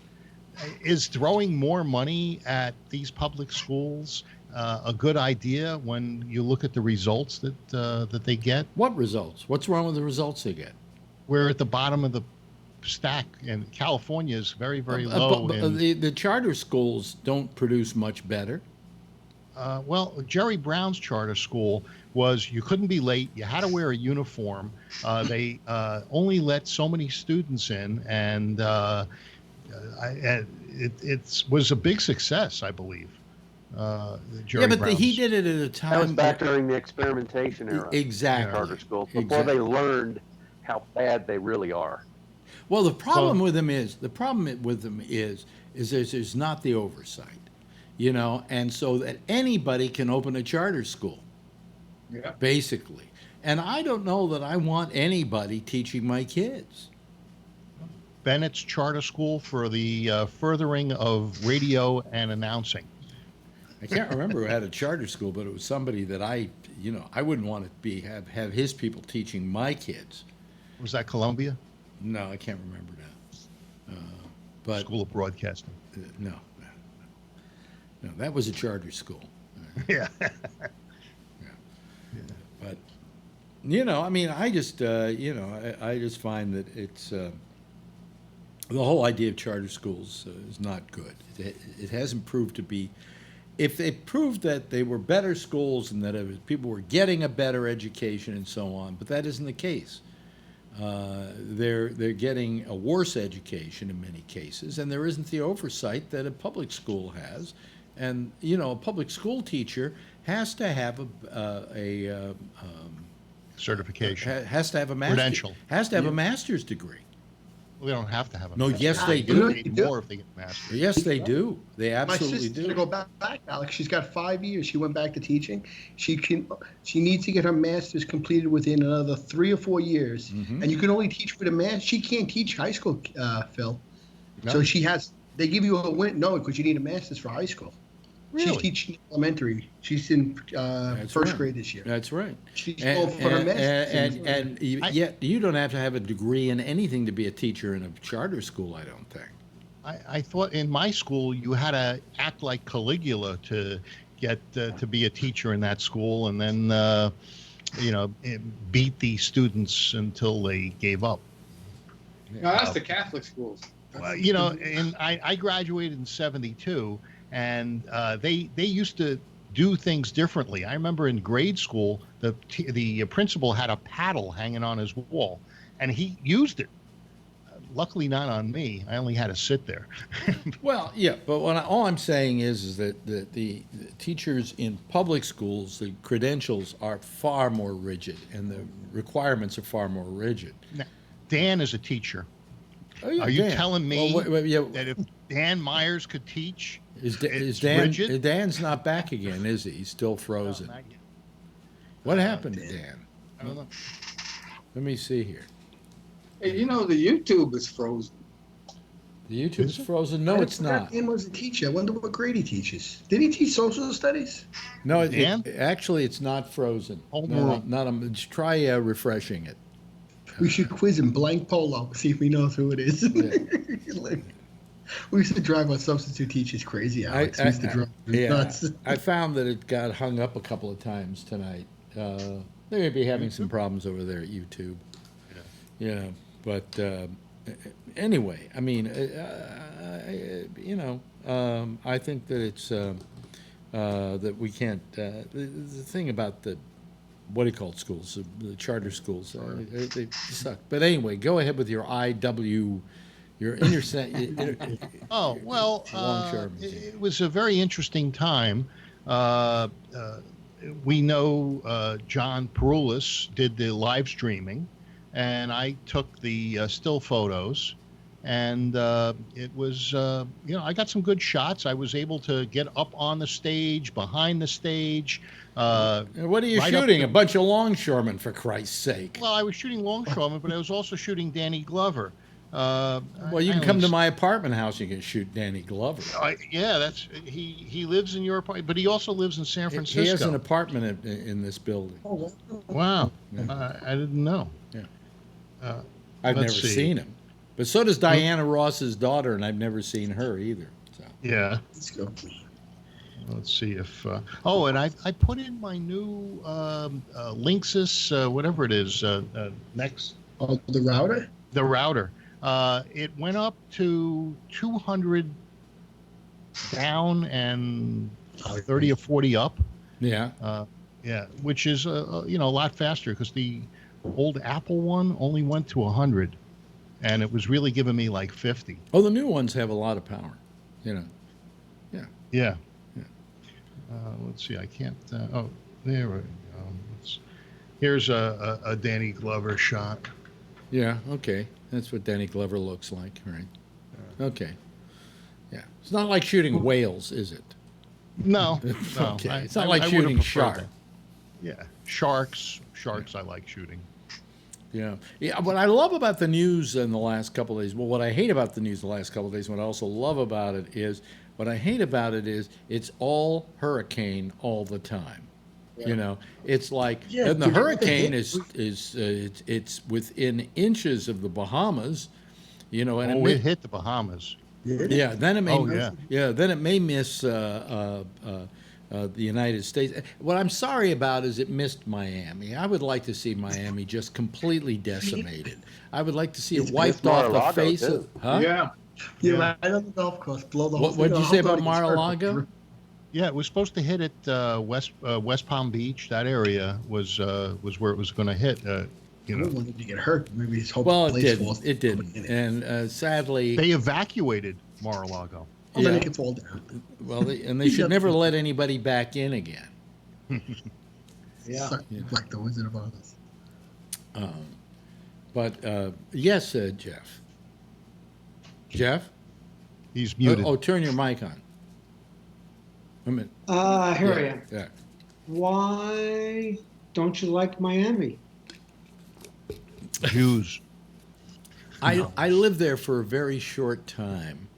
Is throwing more money at these public schools a good idea when you look at the results that they get? What results? What's wrong with the results they get? We're at the bottom of the stack, and California is very, very low. The charter schools don't produce much better. Well, Jerry Brown's charter school was you couldn't be late. You had to wear a uniform. They only let so many students in, and it was a big success, I believe. He did it at a time. That was back during the experimentation era. Exactly. Charter schools before they learned how bad they really are. Well, the problem with them is there's not the oversight, you know, and so that anybody can open a charter school, basically. And I don't know that I want anybody teaching my kids. Bennett's charter school for the furthering of radio and announcing. I can't remember who had a charter school, but it was somebody that I wouldn't want to have his people teaching my kids. Was that Columbia? No, I can't remember now. But School of Broadcasting. No, that was a charter school. Yeah. But I mean, I just I just find that it's the whole idea of charter schools is not good. It hasn't proved to be. If it proved that they were better schools and that people were getting a better education and so on, but that isn't the case. They're getting a worse education in many cases, and there isn't the oversight that a public school has. And a public school teacher has to have a certification, has to have a credential, has to have a master's degree. Well, they don't have to have a master's. Yes, they do. More if they get a master's. Yes, they do. They absolutely do. My sister's do. Going to go back, Alex. She's got 5 years. She went back to teaching. She needs to get her master's completed within another 3 or 4 years. Mm-hmm. And you can only teach with a master's. She can't teach high school, Phil. No. So they give you a win. No, because you need a master's for high school. Really? She's teaching elementary. She's in first grade this year. That's right. She's going for her master's. And yet you don't have to have a degree in anything to be a teacher in a charter school, I don't think. I thought in my school you had to act like Caligula to get to be a teacher in that school, and then beat the students until they gave up. No, that's the Catholic schools. And I graduated in '72. And they used to do things differently. I remember in grade school, the principal had a paddle hanging on his wall, and he used it. Luckily, not on me. I only had to sit there. Well, yeah, but all I'm saying is that the teachers in public schools, the credentials are far more rigid, and the requirements are far more rigid. Now, Dan is a teacher. Oh, yeah, are you Dan. telling me that if Dan Myers could teach? Is Dan's not back again, is he? He's still frozen. No, not yet. What happened to Dan? I don't know. Let me see here. Hey, the YouTube is frozen. The YouTube's frozen? No, it's not. Dan was a teacher. I wonder what grade he teaches. Did he teach social studies? No, actually, it's not frozen. No. Try refreshing it. We should quiz him blank polo, see if he knows who it is. Like, we used to drive our substitute teachers crazy, Alex. We used to drive them nuts. I found that it got hung up a couple of times tonight. They may be having some problems over there at YouTube. Yeah, but anyway, I mean, I think that it's that we can't. The thing about the what do you call it, schools, the charter schools, they suck. But anyway, go ahead with your IW. Your Oh, well, it was a very interesting time. We know John Perulis did the live streaming, and I took the still photos, and it was, I got some good shots. I was able to get up on the stage, behind the stage. What are you shooting? A bunch of longshoremen, for Christ's sake. Well, I was shooting longshoremen, but I was also shooting Danny Glover. Well, you can come to my apartment house. You can shoot Danny Glover. That's he lives in your apartment, but he also lives in San Francisco. He has an apartment in this building. Oh, wow! Yeah. I didn't know. Yeah, I've never seen him, but so does Diana Ross's daughter, and I've never seen her either. So. Yeah. Let's go. Let's see if. And I put in my new Linksys, whatever it is, next. Oh, the router. The router. It went up to 200 down and 30 or 40 up. Yeah. Which is a lot faster because the old Apple one only went to 100, and it was really giving me like 50. Oh, the new ones have a lot of power. Yeah. Let's see. I can't. There we go. Here's a Danny Glover shot. Yeah. Okay. That's what Danny Glover looks like, right? Okay. Yeah. It's not like shooting whales, is it? No. Okay. It's not like shooting shark. Yeah. Sharks. I like shooting. Yeah. What I love about the news in the last couple of days, well, what I hate about the news the last couple of days, what I also love about it is, what I hate about it is it's all hurricane all the time. Yeah. It's like, and the hurricane it's within inches of the Bahamas, and it hit the Bahamas. Yeah, then it may. Then it may miss the United States. What I'm sorry about is it missed Miami. I would like to see Miami just completely decimated. I would like to see it wiped off the face of. Huh? Yeah. Right on the golf course. Blow the whole thing. What did you say about Mar-a-Lago? Yeah, it was supposed to hit at West Palm Beach. That area was where it was going to hit. I don't want him to get hurt. Maybe his whole place falls. It didn't. And sadly, they evacuated Mar-a-Lago. Well, then it could fall down. Well, they should never let anybody back in again. Like the Wizard of Oz. But yes, Jeff. Jeff? He's muted. Oh, turn your mic on. Here I am. Yeah. Why don't you like Miami? Jews. I lived there for a very short time.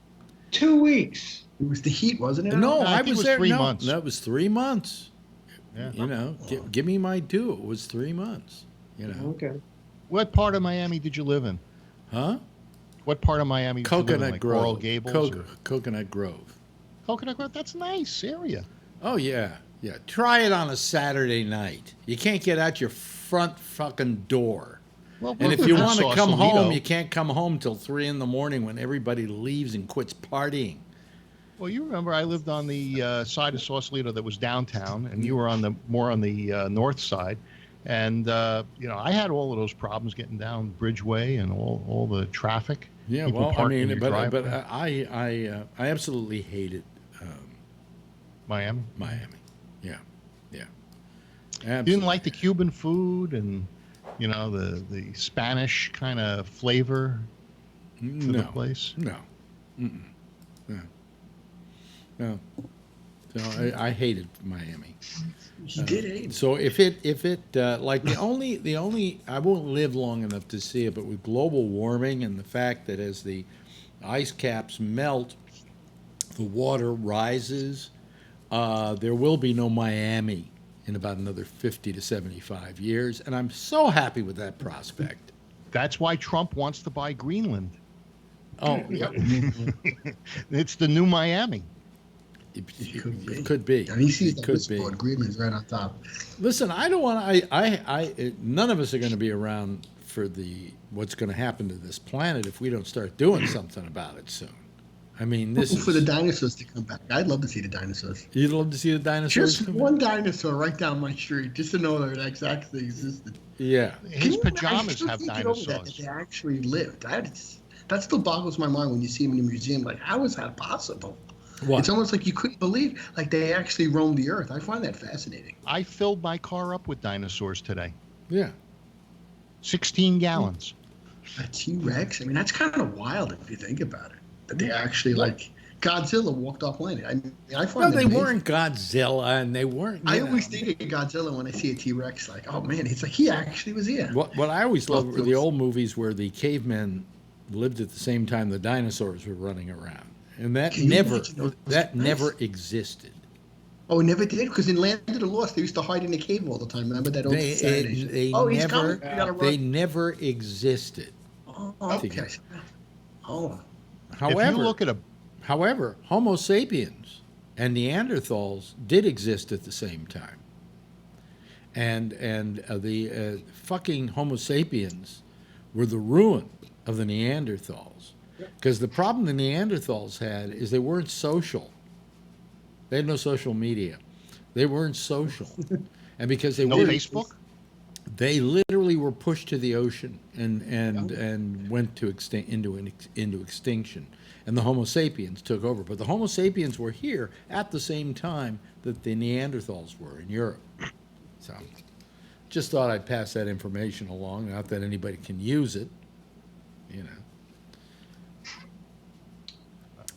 2 weeks. It was the heat, wasn't it? No, I was there. 3 months. That was 3 months. Yeah. Give me my due. It was 3 months. Okay. What part of Miami did you live in? Huh? What part of Miami? Coconut Grove. Coral Gables. Coconut Grove. Coconut Grove. That's a nice area. Oh yeah. Try it on a Saturday night. You can't get out your front fucking door. Well, and if you want to come home, you can't come home till 3 in the morning when everybody leaves and quits partying. Well, you remember I lived on the side of Sausalito that was downtown, and you were on more on the north side. And I had all of those problems getting down Bridgeway and all the traffic. Yeah, People well, I parking mean, in but your driveway. I absolutely hated Miami. Yeah. Absolutely. You didn't like the Cuban food and the Spanish kind of flavor to the place? No. No. So I hated Miami. You did hate. So if it like the only I won't live long enough to see it, but with global warming and the fact that as the ice caps melt, the water rises, there will be no Miami in about another 50 to 75 years, and I'm so happy with that prospect. That's why Trump wants to buy Greenland. Oh, It's the new Miami. It could be. And he sees It the could be. whistleblower Greenland's right on top. Listen, I don't want to. None of us are going to be around for what's going to happen to this planet if we don't start doing something about it soon. I mean, this is for the dinosaurs to come back. I'd love to see the dinosaurs. You'd love to see the dinosaurs. Just one dinosaur right down my street, just to know that it actually existed. Yeah, his pajamas have dinosaurs. That they actually lived. That still boggles my mind when you see them in a museum. Like, how is that possible? What? It's almost like you couldn't believe, like they actually roamed the earth. I find that fascinating. I filled my car up with dinosaurs today. Yeah. 16 gallons. A T-Rex? I mean, that's kind of wild if you think about it. That they actually, like, Godzilla walked off planet. I mean, I find they weren't Godzilla, and they weren't. I always think of Godzilla when I see a T-Rex. Like, oh man, it's like he actually was here. What I always loved were the old movies where the cavemen lived at the same time the dinosaurs were running around, and that never existed. Oh, it never did? Because in Land of the Lost, they used to hide in the cave all the time. Remember that old Saturday show? He's coming. They never existed. Oh, okay. Oh. However, Homo sapiens and Neanderthals did exist at the same time, and the fucking Homo sapiens were the ruin of the Neanderthals, because the problem the Neanderthals had is they weren't social. They had no social media. They weren't social, and because they no Facebook. They literally were pushed to the ocean and went into extinction, and the Homo sapiens took over. But the Homo sapiens were here at the same time that the Neanderthals were in Europe. So, just thought I'd pass that information along. Not that anybody can use it, you know.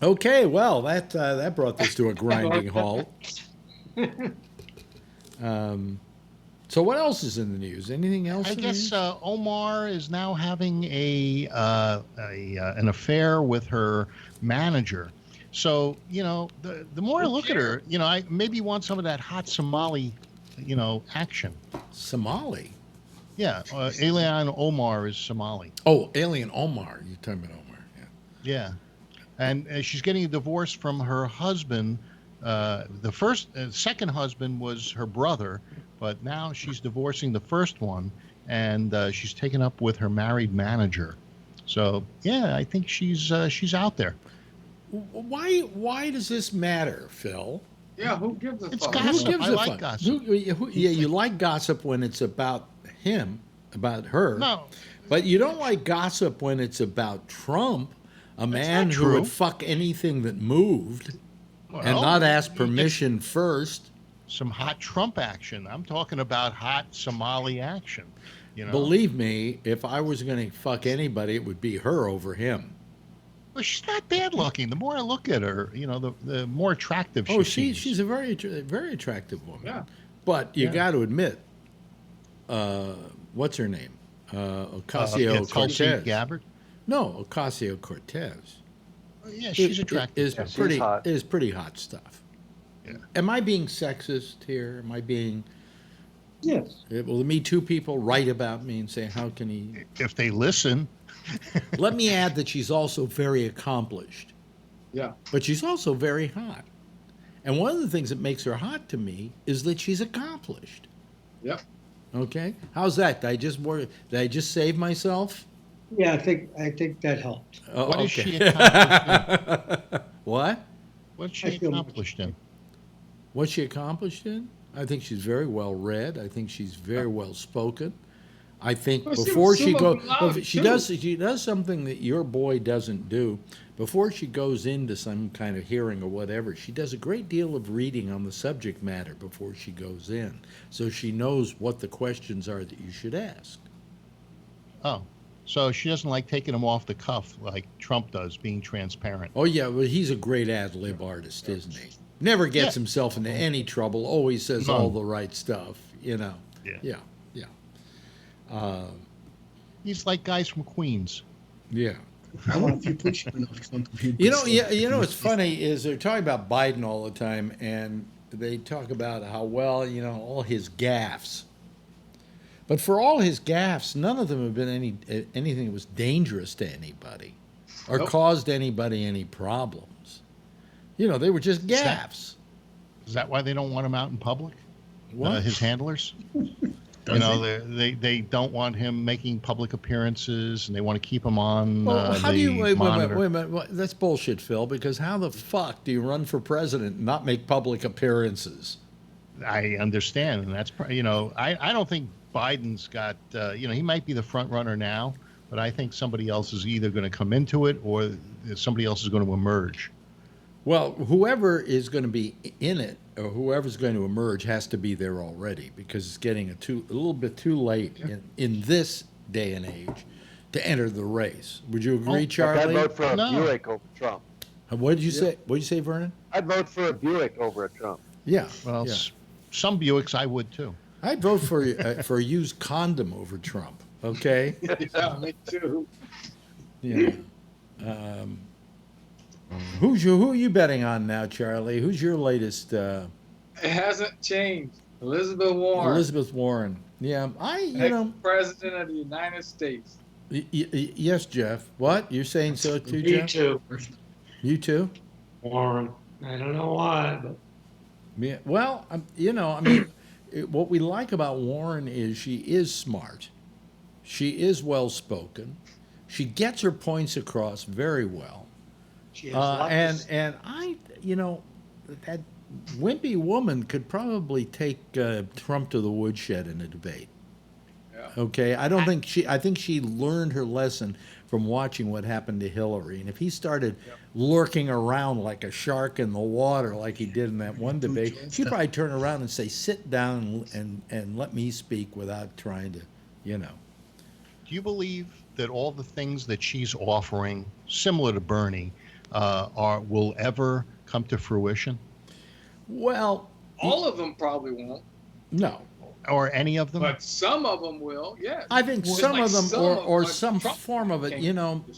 Okay, well that brought this to a grinding halt. So what else is in the news? Anything else? I guess Omar is now having an affair with her manager. So the more I look at her, I maybe want some of that hot Somali, action. Somali. Yeah, Alien Omar is Somali. Oh, Alien Omar. You're talking about Omar. Yeah. Yeah, and she's getting a divorce from her husband. The second husband was her brother. But now she's divorcing the first one, and she's taken up with her married manager. So yeah, I think she's out there. Why does this matter, Phil? Yeah, who gives a fuck? It's gossip. Who gives I a like fuck? gossip. You like gossip when it's about him, about her. No, but you don't like gossip when it's about Trump, a man who would fuck anything that moved, and not ask permission first. Some hot Trump action. I'm talking about hot Somali action. Believe me, if I was going to fuck anybody, it would be her over him. Well, she's not bad looking. The more I look at her, the more attractive she seems. She's a very attractive woman. Yeah. But you got to admit, what's her name? Ocasio-Cortez. Gabbard? No, Ocasio-Cortez. Yeah, she's attractive. Is pretty hot stuff. Yeah. Am I being sexist here? Am I being... Yes. Will the Me Too people write about me and say, how can he... If they listen. Let me add that she's also very accomplished. Yeah. But she's also very hot. And one of the things that makes her hot to me is that she's accomplished. Yep. Okay? How's that? Did I just save myself? Yeah, I think that helped. Oh, what okay. is she accomplished in? What? What's she accomplished in? What's she accomplished in? I think she's very well read. I think she's very well spoken. I think before she goes, she does something that your boy doesn't do. Before she goes into some kind of hearing or whatever, she does a great deal of reading on the subject matter before she goes in, so she knows what the questions are that you should ask. Oh, so she doesn't like taking them off the cuff like Trump does, being transparent. Oh yeah, well he's a great ad-lib artist, isn't he? Never gets himself into any trouble. Always says all the right stuff. Yeah. He's like guys from Queens. Yeah. I wonder if you push him enough. What's funny is they're talking about Biden all the time, and they talk about how all his gaffes. But for all his gaffes, none of them have been anything that was dangerous to anybody or caused anybody any problems. You know, they were just gaffes. Is that why they don't want him out in public? What? His handlers? You know, they don't want him making public appearances, and they want to keep him on how do you the monitor. wait a minute? That's bullshit, Phil. Because how the fuck do you run for president and not make public appearances? I understand, and that's I don't think Biden's got he might be the front runner now, but I think somebody else is either going to come into it or somebody else is going to emerge. Well, whoever is going to be in it or whoever's going to emerge has to be there already, because it's getting a little bit too late in this day and age to enter the race. Would you agree, Charlie? I'd vote for a Buick over Trump. What did you say? What did you say, Vernon? I'd vote for a Buick over a Trump. Yeah. Well, some Buicks I would too. I'd vote for a used condom over Trump. Okay. Yeah, me too. Yeah. Who are you betting on now, Charlie? Who's your latest? It hasn't changed. Elizabeth Warren. Elizabeth Warren. Yeah, President of the United States. Yes, Jeff. What? You're saying so too, Jeff? Me too. You too? Warren. I don't know why, but Yeah. Well, what we like about Warren is she is smart. She is well spoken. She gets her points across very well. she has And that wimpy woman could probably take Trump to the woodshed in a debate. Yeah. Okay, I think she learned her lesson from watching what happened to Hillary. And if he started lurking around like a shark in the water, like he did in that one debate, she'd probably turn around and say, "Sit down and let me speak," without trying to, Do you believe that all the things that she's offering, similar to Bernie, will ever come to fruition? Well, all of them probably won't. No. Or any of them? But some of them will, yeah. I think some of them, or some Trump form of it.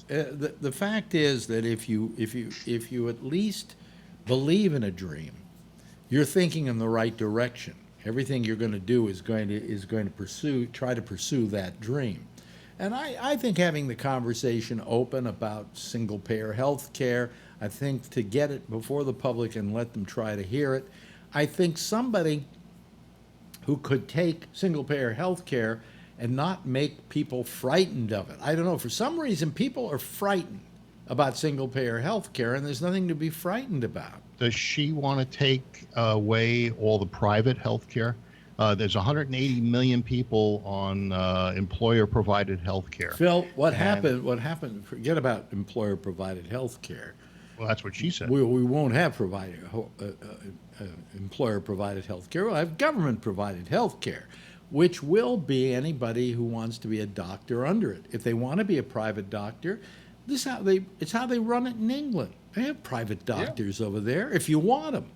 The fact is that if you at least believe in a dream, you're thinking in the right direction. Everything you're going to do is going to try to pursue that dream. And I think having the conversation open about single-payer health care, I think to get it before the public and let them try to hear it, I think somebody who could take single-payer health care and not make people frightened of it. I don't know. For some reason, people are frightened about single-payer health care, and there's nothing to be frightened about. Does she want to take away all the private health care? There's 180 million people on employer-provided health care. Phil, what happened? Forget about employer-provided health care. Well, that's what she said. We won't have employer-provided health care. We'll have government-provided health care, which will be anybody who wants to be a doctor under it. If they want to be a private doctor, it's how they run it in England. They have private doctors over there if you want them,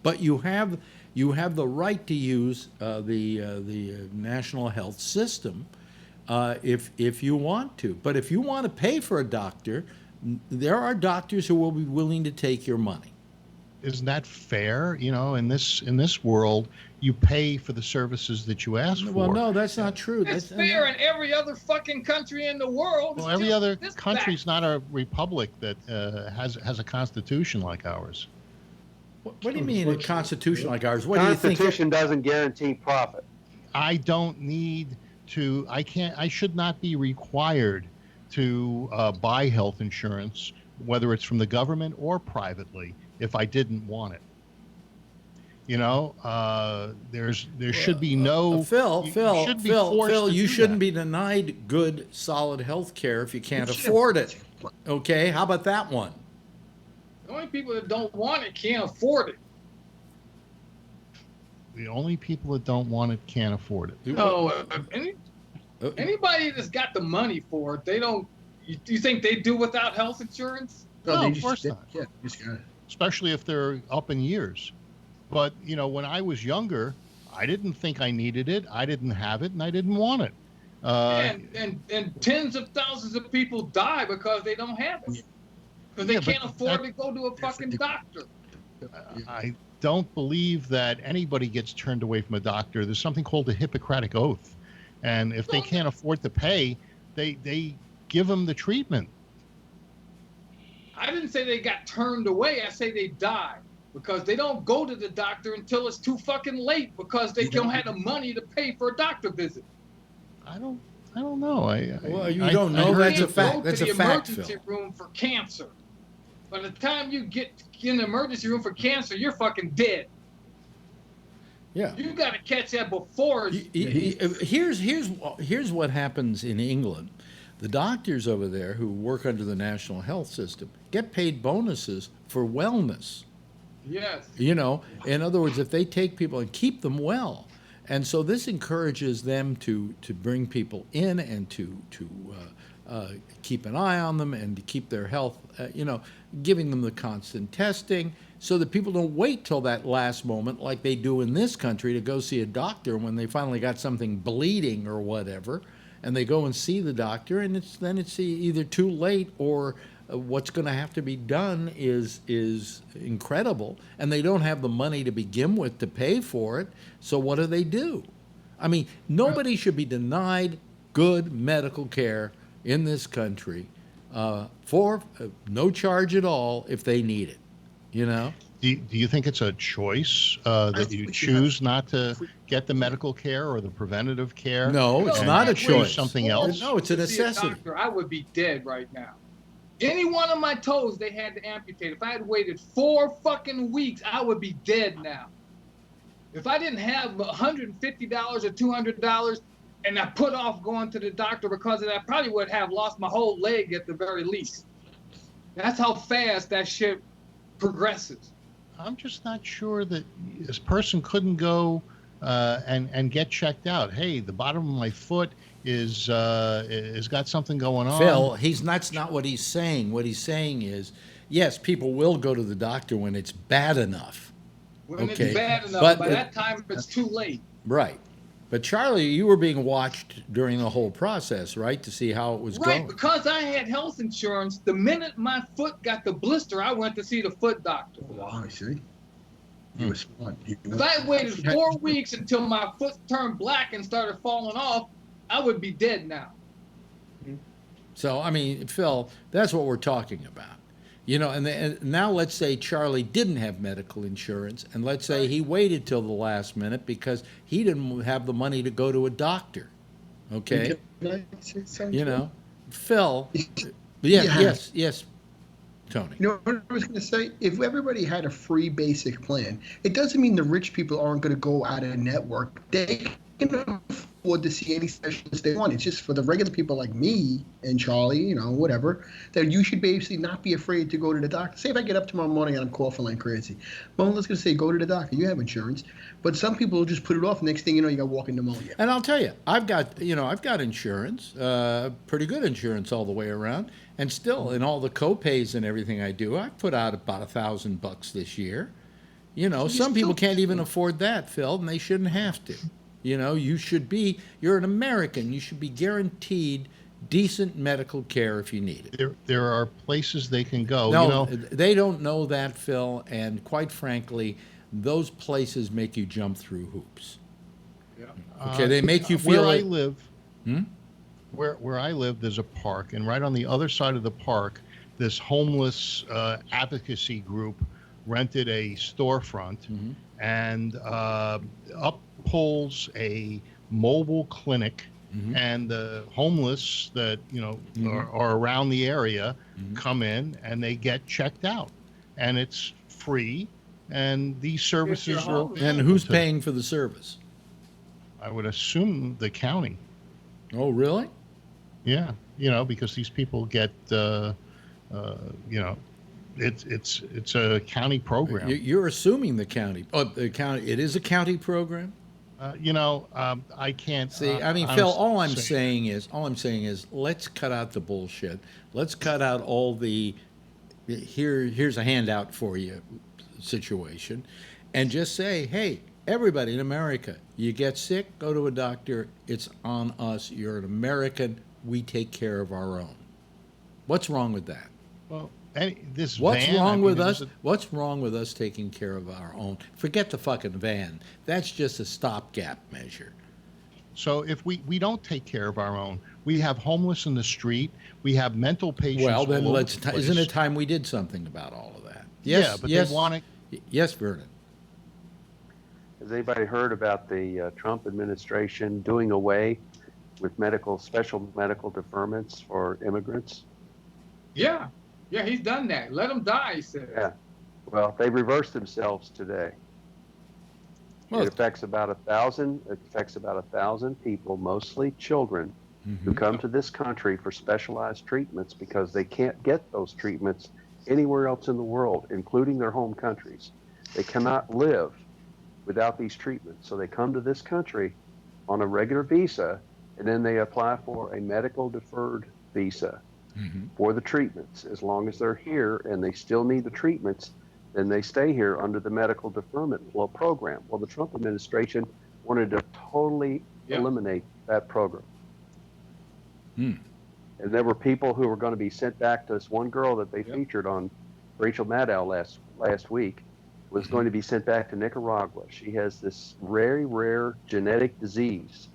but you have the right to use the national health system if you want to. But if you want to pay for a doctor, there are doctors who will be willing to take your money. Isn't that fair? In this world, you pay for the services that you ask for. Well, no, that's not true. It's fair in every other fucking country in the world. Well, every other country's not a republic that has a constitution like ours. What do you mean a constitution like ours? What do you think? Constitution doesn't guarantee profit. I don't need to. I should not be required to buy health insurance, whether it's from the government or privately, if I didn't want it. There should be no. Phil, you shouldn't be denied good, solid health care if you can't afford it. Okay, how about that one? The only people that don't want it can't afford it. The only people that don't want it can't afford it. No, anybody that's got the money for it, they don't. You think they do without health insurance? No, of course not. Yeah, especially if they're up in years. But when I was younger, I didn't think I needed it. I didn't have it, and I didn't want it. And tens of thousands of people die because they don't have it. Because they can't afford to go to a fucking doctor. I don't believe that anybody gets turned away from a doctor. There's something called the Hippocratic Oath. And if they can't afford to pay, they give them the treatment. I didn't say they got turned away. I say they died because they don't go to the doctor until it's too fucking late because they don't have the money to pay for a doctor visit. I don't know. Well, you don't know. That's a fact. That's a fact, Phil. Emergency room for cancer. By the time you get in the emergency room for cancer, you're fucking dead. Yeah. You got to catch that before. Here's what happens in England. The doctors over there who work under the national health system get paid bonuses for wellness. Yes. You know, in other words, if they take people and keep them well. And so this encourages them to bring people in and to keep an eye on them and to keep their health, giving them the constant testing so that people don't wait till that last moment like they do in this country to go see a doctor when they finally got something bleeding or whatever, and they go and see the doctor, and it's either too late or what's going to have to be done is incredible, and they don't have the money to begin with to pay for it. So what do? I mean, nobody should be denied good medical care in this country for no charge at all if they need it. You know? Do you think it's a choice that you choose not to get the medical care or the preventative care? No, it's not a choice. Something else? No, it's a necessity. Doctor, I would be dead right now. Any one of my toes they had to amputate. If I had waited 4 fucking weeks, I would be dead now. If I didn't have $150 or $200 and I put off going to the doctor because of that, I probably would have lost my whole leg at the very least. That's how fast that shit progresses. I'm just not sure that this person couldn't go and get checked out. Hey, the bottom of my foot is got something going on. Phil, that's not what he's saying. What he's saying is, yes, people will go to the doctor when it's bad enough. When it's bad enough, by that time it's too late. Right. But Charlie, you were being watched during the whole process, right, to see how it was going. Right, because I had health insurance. The minute my foot got the blister, I went to see the foot doctor. Wow, I see. You were smart. If I had waited 4 weeks until my foot turned black and started falling off, I would be dead now. So, I mean, Phil, that's what we're talking about. You know, and now let's say Charlie didn't have medical insurance, and let's say he waited till the last minute because he didn't have the money to go to a doctor. Okay? You know, Phil, yes, Tony. You know what I was going to say? If everybody had a free basic plan, it doesn't mean the rich people aren't going to go out of network. They can afford to see any specialist they want. It's just for the regular people like me and Charlie, whatever, that you should basically not be afraid to go to the doctor. Say if I get up tomorrow morning and I'm coughing like crazy. Mama's going to say, go to the doctor. You have insurance. But some people will just put it off. Next thing you know, you got walking pneumonia. And I'll tell you, I've got insurance, pretty good insurance all the way around. And still, in all the co-pays and everything I do, I put out about $1,000 this year. Some people can't even afford that, Phil, and they shouldn't have to. You're an American. You should be guaranteed decent medical care if you need it. There are places they can go. No, they don't know that, Phil, and quite frankly, those places make you jump through hoops. Yeah. Okay, they make you feel where I live. Where I live, there's a park, and right on the other side of the park, this homeless advocacy group rented a storefront and upholds a mobile clinic, and the homeless that are around the area come in and they get checked out, and it's free, and these services are open. And who's paying for the service? I would assume the county. Oh, really? Yeah, because these people get it's a county program. You're assuming the county. Oh, the county. It is a county program. I can't see. I mean, Phil. All I'm saying is, let's cut out the bullshit. Let's cut out all the here's a handout for you situation, and just say, hey, everybody in America, you get sick, go to a doctor. It's on us. You're an American. We take care of our own. What's wrong with that? Well. What's wrong with us taking care of our own? Forget the fucking van. That's just a stopgap measure. So if we don't take care of our own, we have homeless in the street, we have mental patients. Well, then all over let's. the place. Isn't it time we did something about all of that? Yes. Yeah, but yes. they want to. Yes, Vernon. Has anybody heard about the Trump administration doing away with special medical deferments for immigrants? Yeah, he's done that. Let them die, he said. Yeah. Well, they reversed themselves today. Well, It affects about 1,000. It affects about 1,000 people, mostly children, who come to this country for specialized treatments because they can't get those treatments anywhere else in the world, including their home countries. They cannot live without these treatments, so they come to this country on a regular visa, and then they apply for a medical deferred visa for the treatments. As long as they're here and they still need the treatments, then they stay here under the medical deferment program. Well, the Trump administration wanted to totally eliminate that program. And there were people who were going to be sent back to this one girl that they featured on Rachel Maddow last week was going to be sent back to Nicaragua. She has this very rare genetic disease.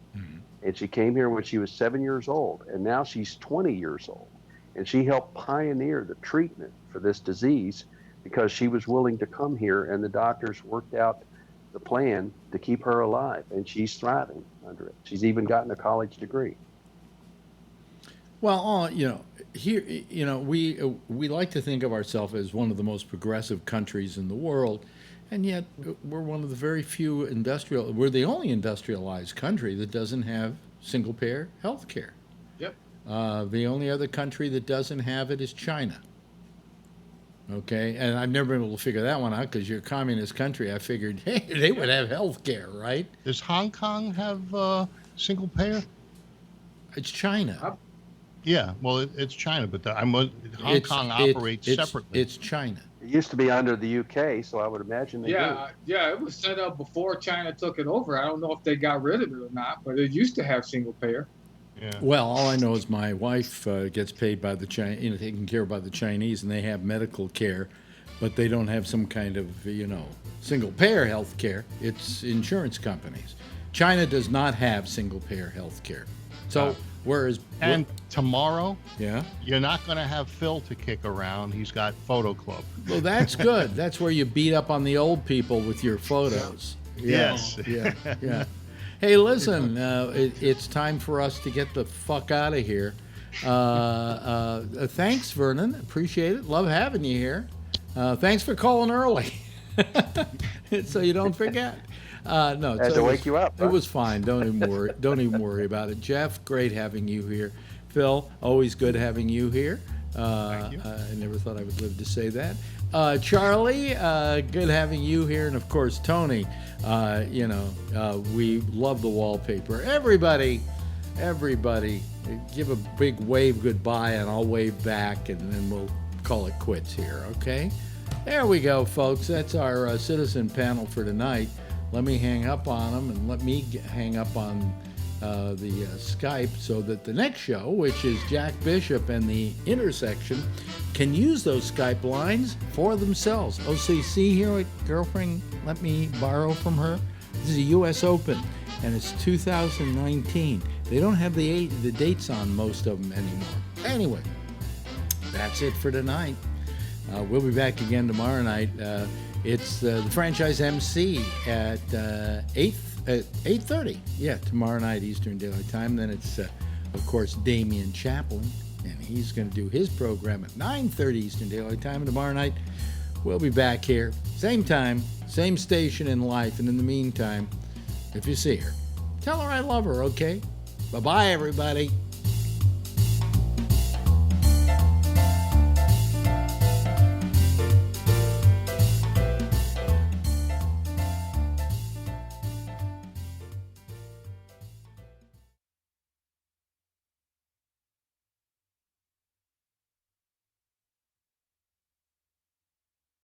And she came here when she was 7 years old, and now she's 20 years old. And she helped pioneer the treatment for this disease because she was willing to come here, and the doctors worked out the plan to keep her alive, and she's thriving under it. She's even gotten a college degree. Well, here, we like to think of ourselves as one of the most progressive countries in the world, and yet we're one of the very few we're the only industrialized country that doesn't have single-payer health care. Yep. The only other country that doesn't have it is China. Okay, and I've never been able to figure that one out because you're a communist country. I figured, hey, they would have health care, right? Does Hong Kong have single payer? It's China. Yeah, well, it's China, but Hong Kong operates separately. It's China. It used to be under the UK, so I would imagine they do. Yeah, it was set up before China took it over. I don't know if they got rid of it or not, but it used to have single payer. Yeah. Well, all I know is my wife gets paid by the taken care of by the Chinese, and they have medical care, but they don't have some kind of single payer health care. It's insurance companies. China does not have single payer health care. So and tomorrow, yeah, you're not going to have Phil to kick around. He's got Photo Club. Well, that's good. That's where you beat up on the old people with your photos. Yes. Yeah. Hey, listen, it's time for us to get the fuck out of here. Thanks, Vernon. Appreciate it. Love having you here. Thanks for calling early, so you don't forget. No, I had to wake you up. It was fine. Don't even worry about it. Jeff, great having you here. Phil, always good having you here. Thank you. I never thought I would live to say that. Charlie, good having you here, and of course Tony. We love the wallpaper. Everybody, give a big wave goodbye, and I'll wave back, and then we'll call it quits here. Okay? There we go, folks. That's our citizen panel for tonight. Let me hang up on them, and let me hang up on the Skype so that the next show, which is Jack Bishop and the Intersection, can use those Skype lines for themselves. See here what girlfriend let me borrow from her? This is a U.S. Open, and it's 2019. They don't have the dates on most of them anymore. Anyway, that's it for tonight. We'll be back again tomorrow night. It's the Franchise MC at 8:30. Yeah, tomorrow night Eastern Daylight Time. Then it's of course Damian Chaplin, and he's going to do his program at 9:30 Eastern Daylight Time. And tomorrow night we'll be back here, same time, same station in life. And in the meantime, if you see her, tell her I love her. Okay. Bye bye, everybody.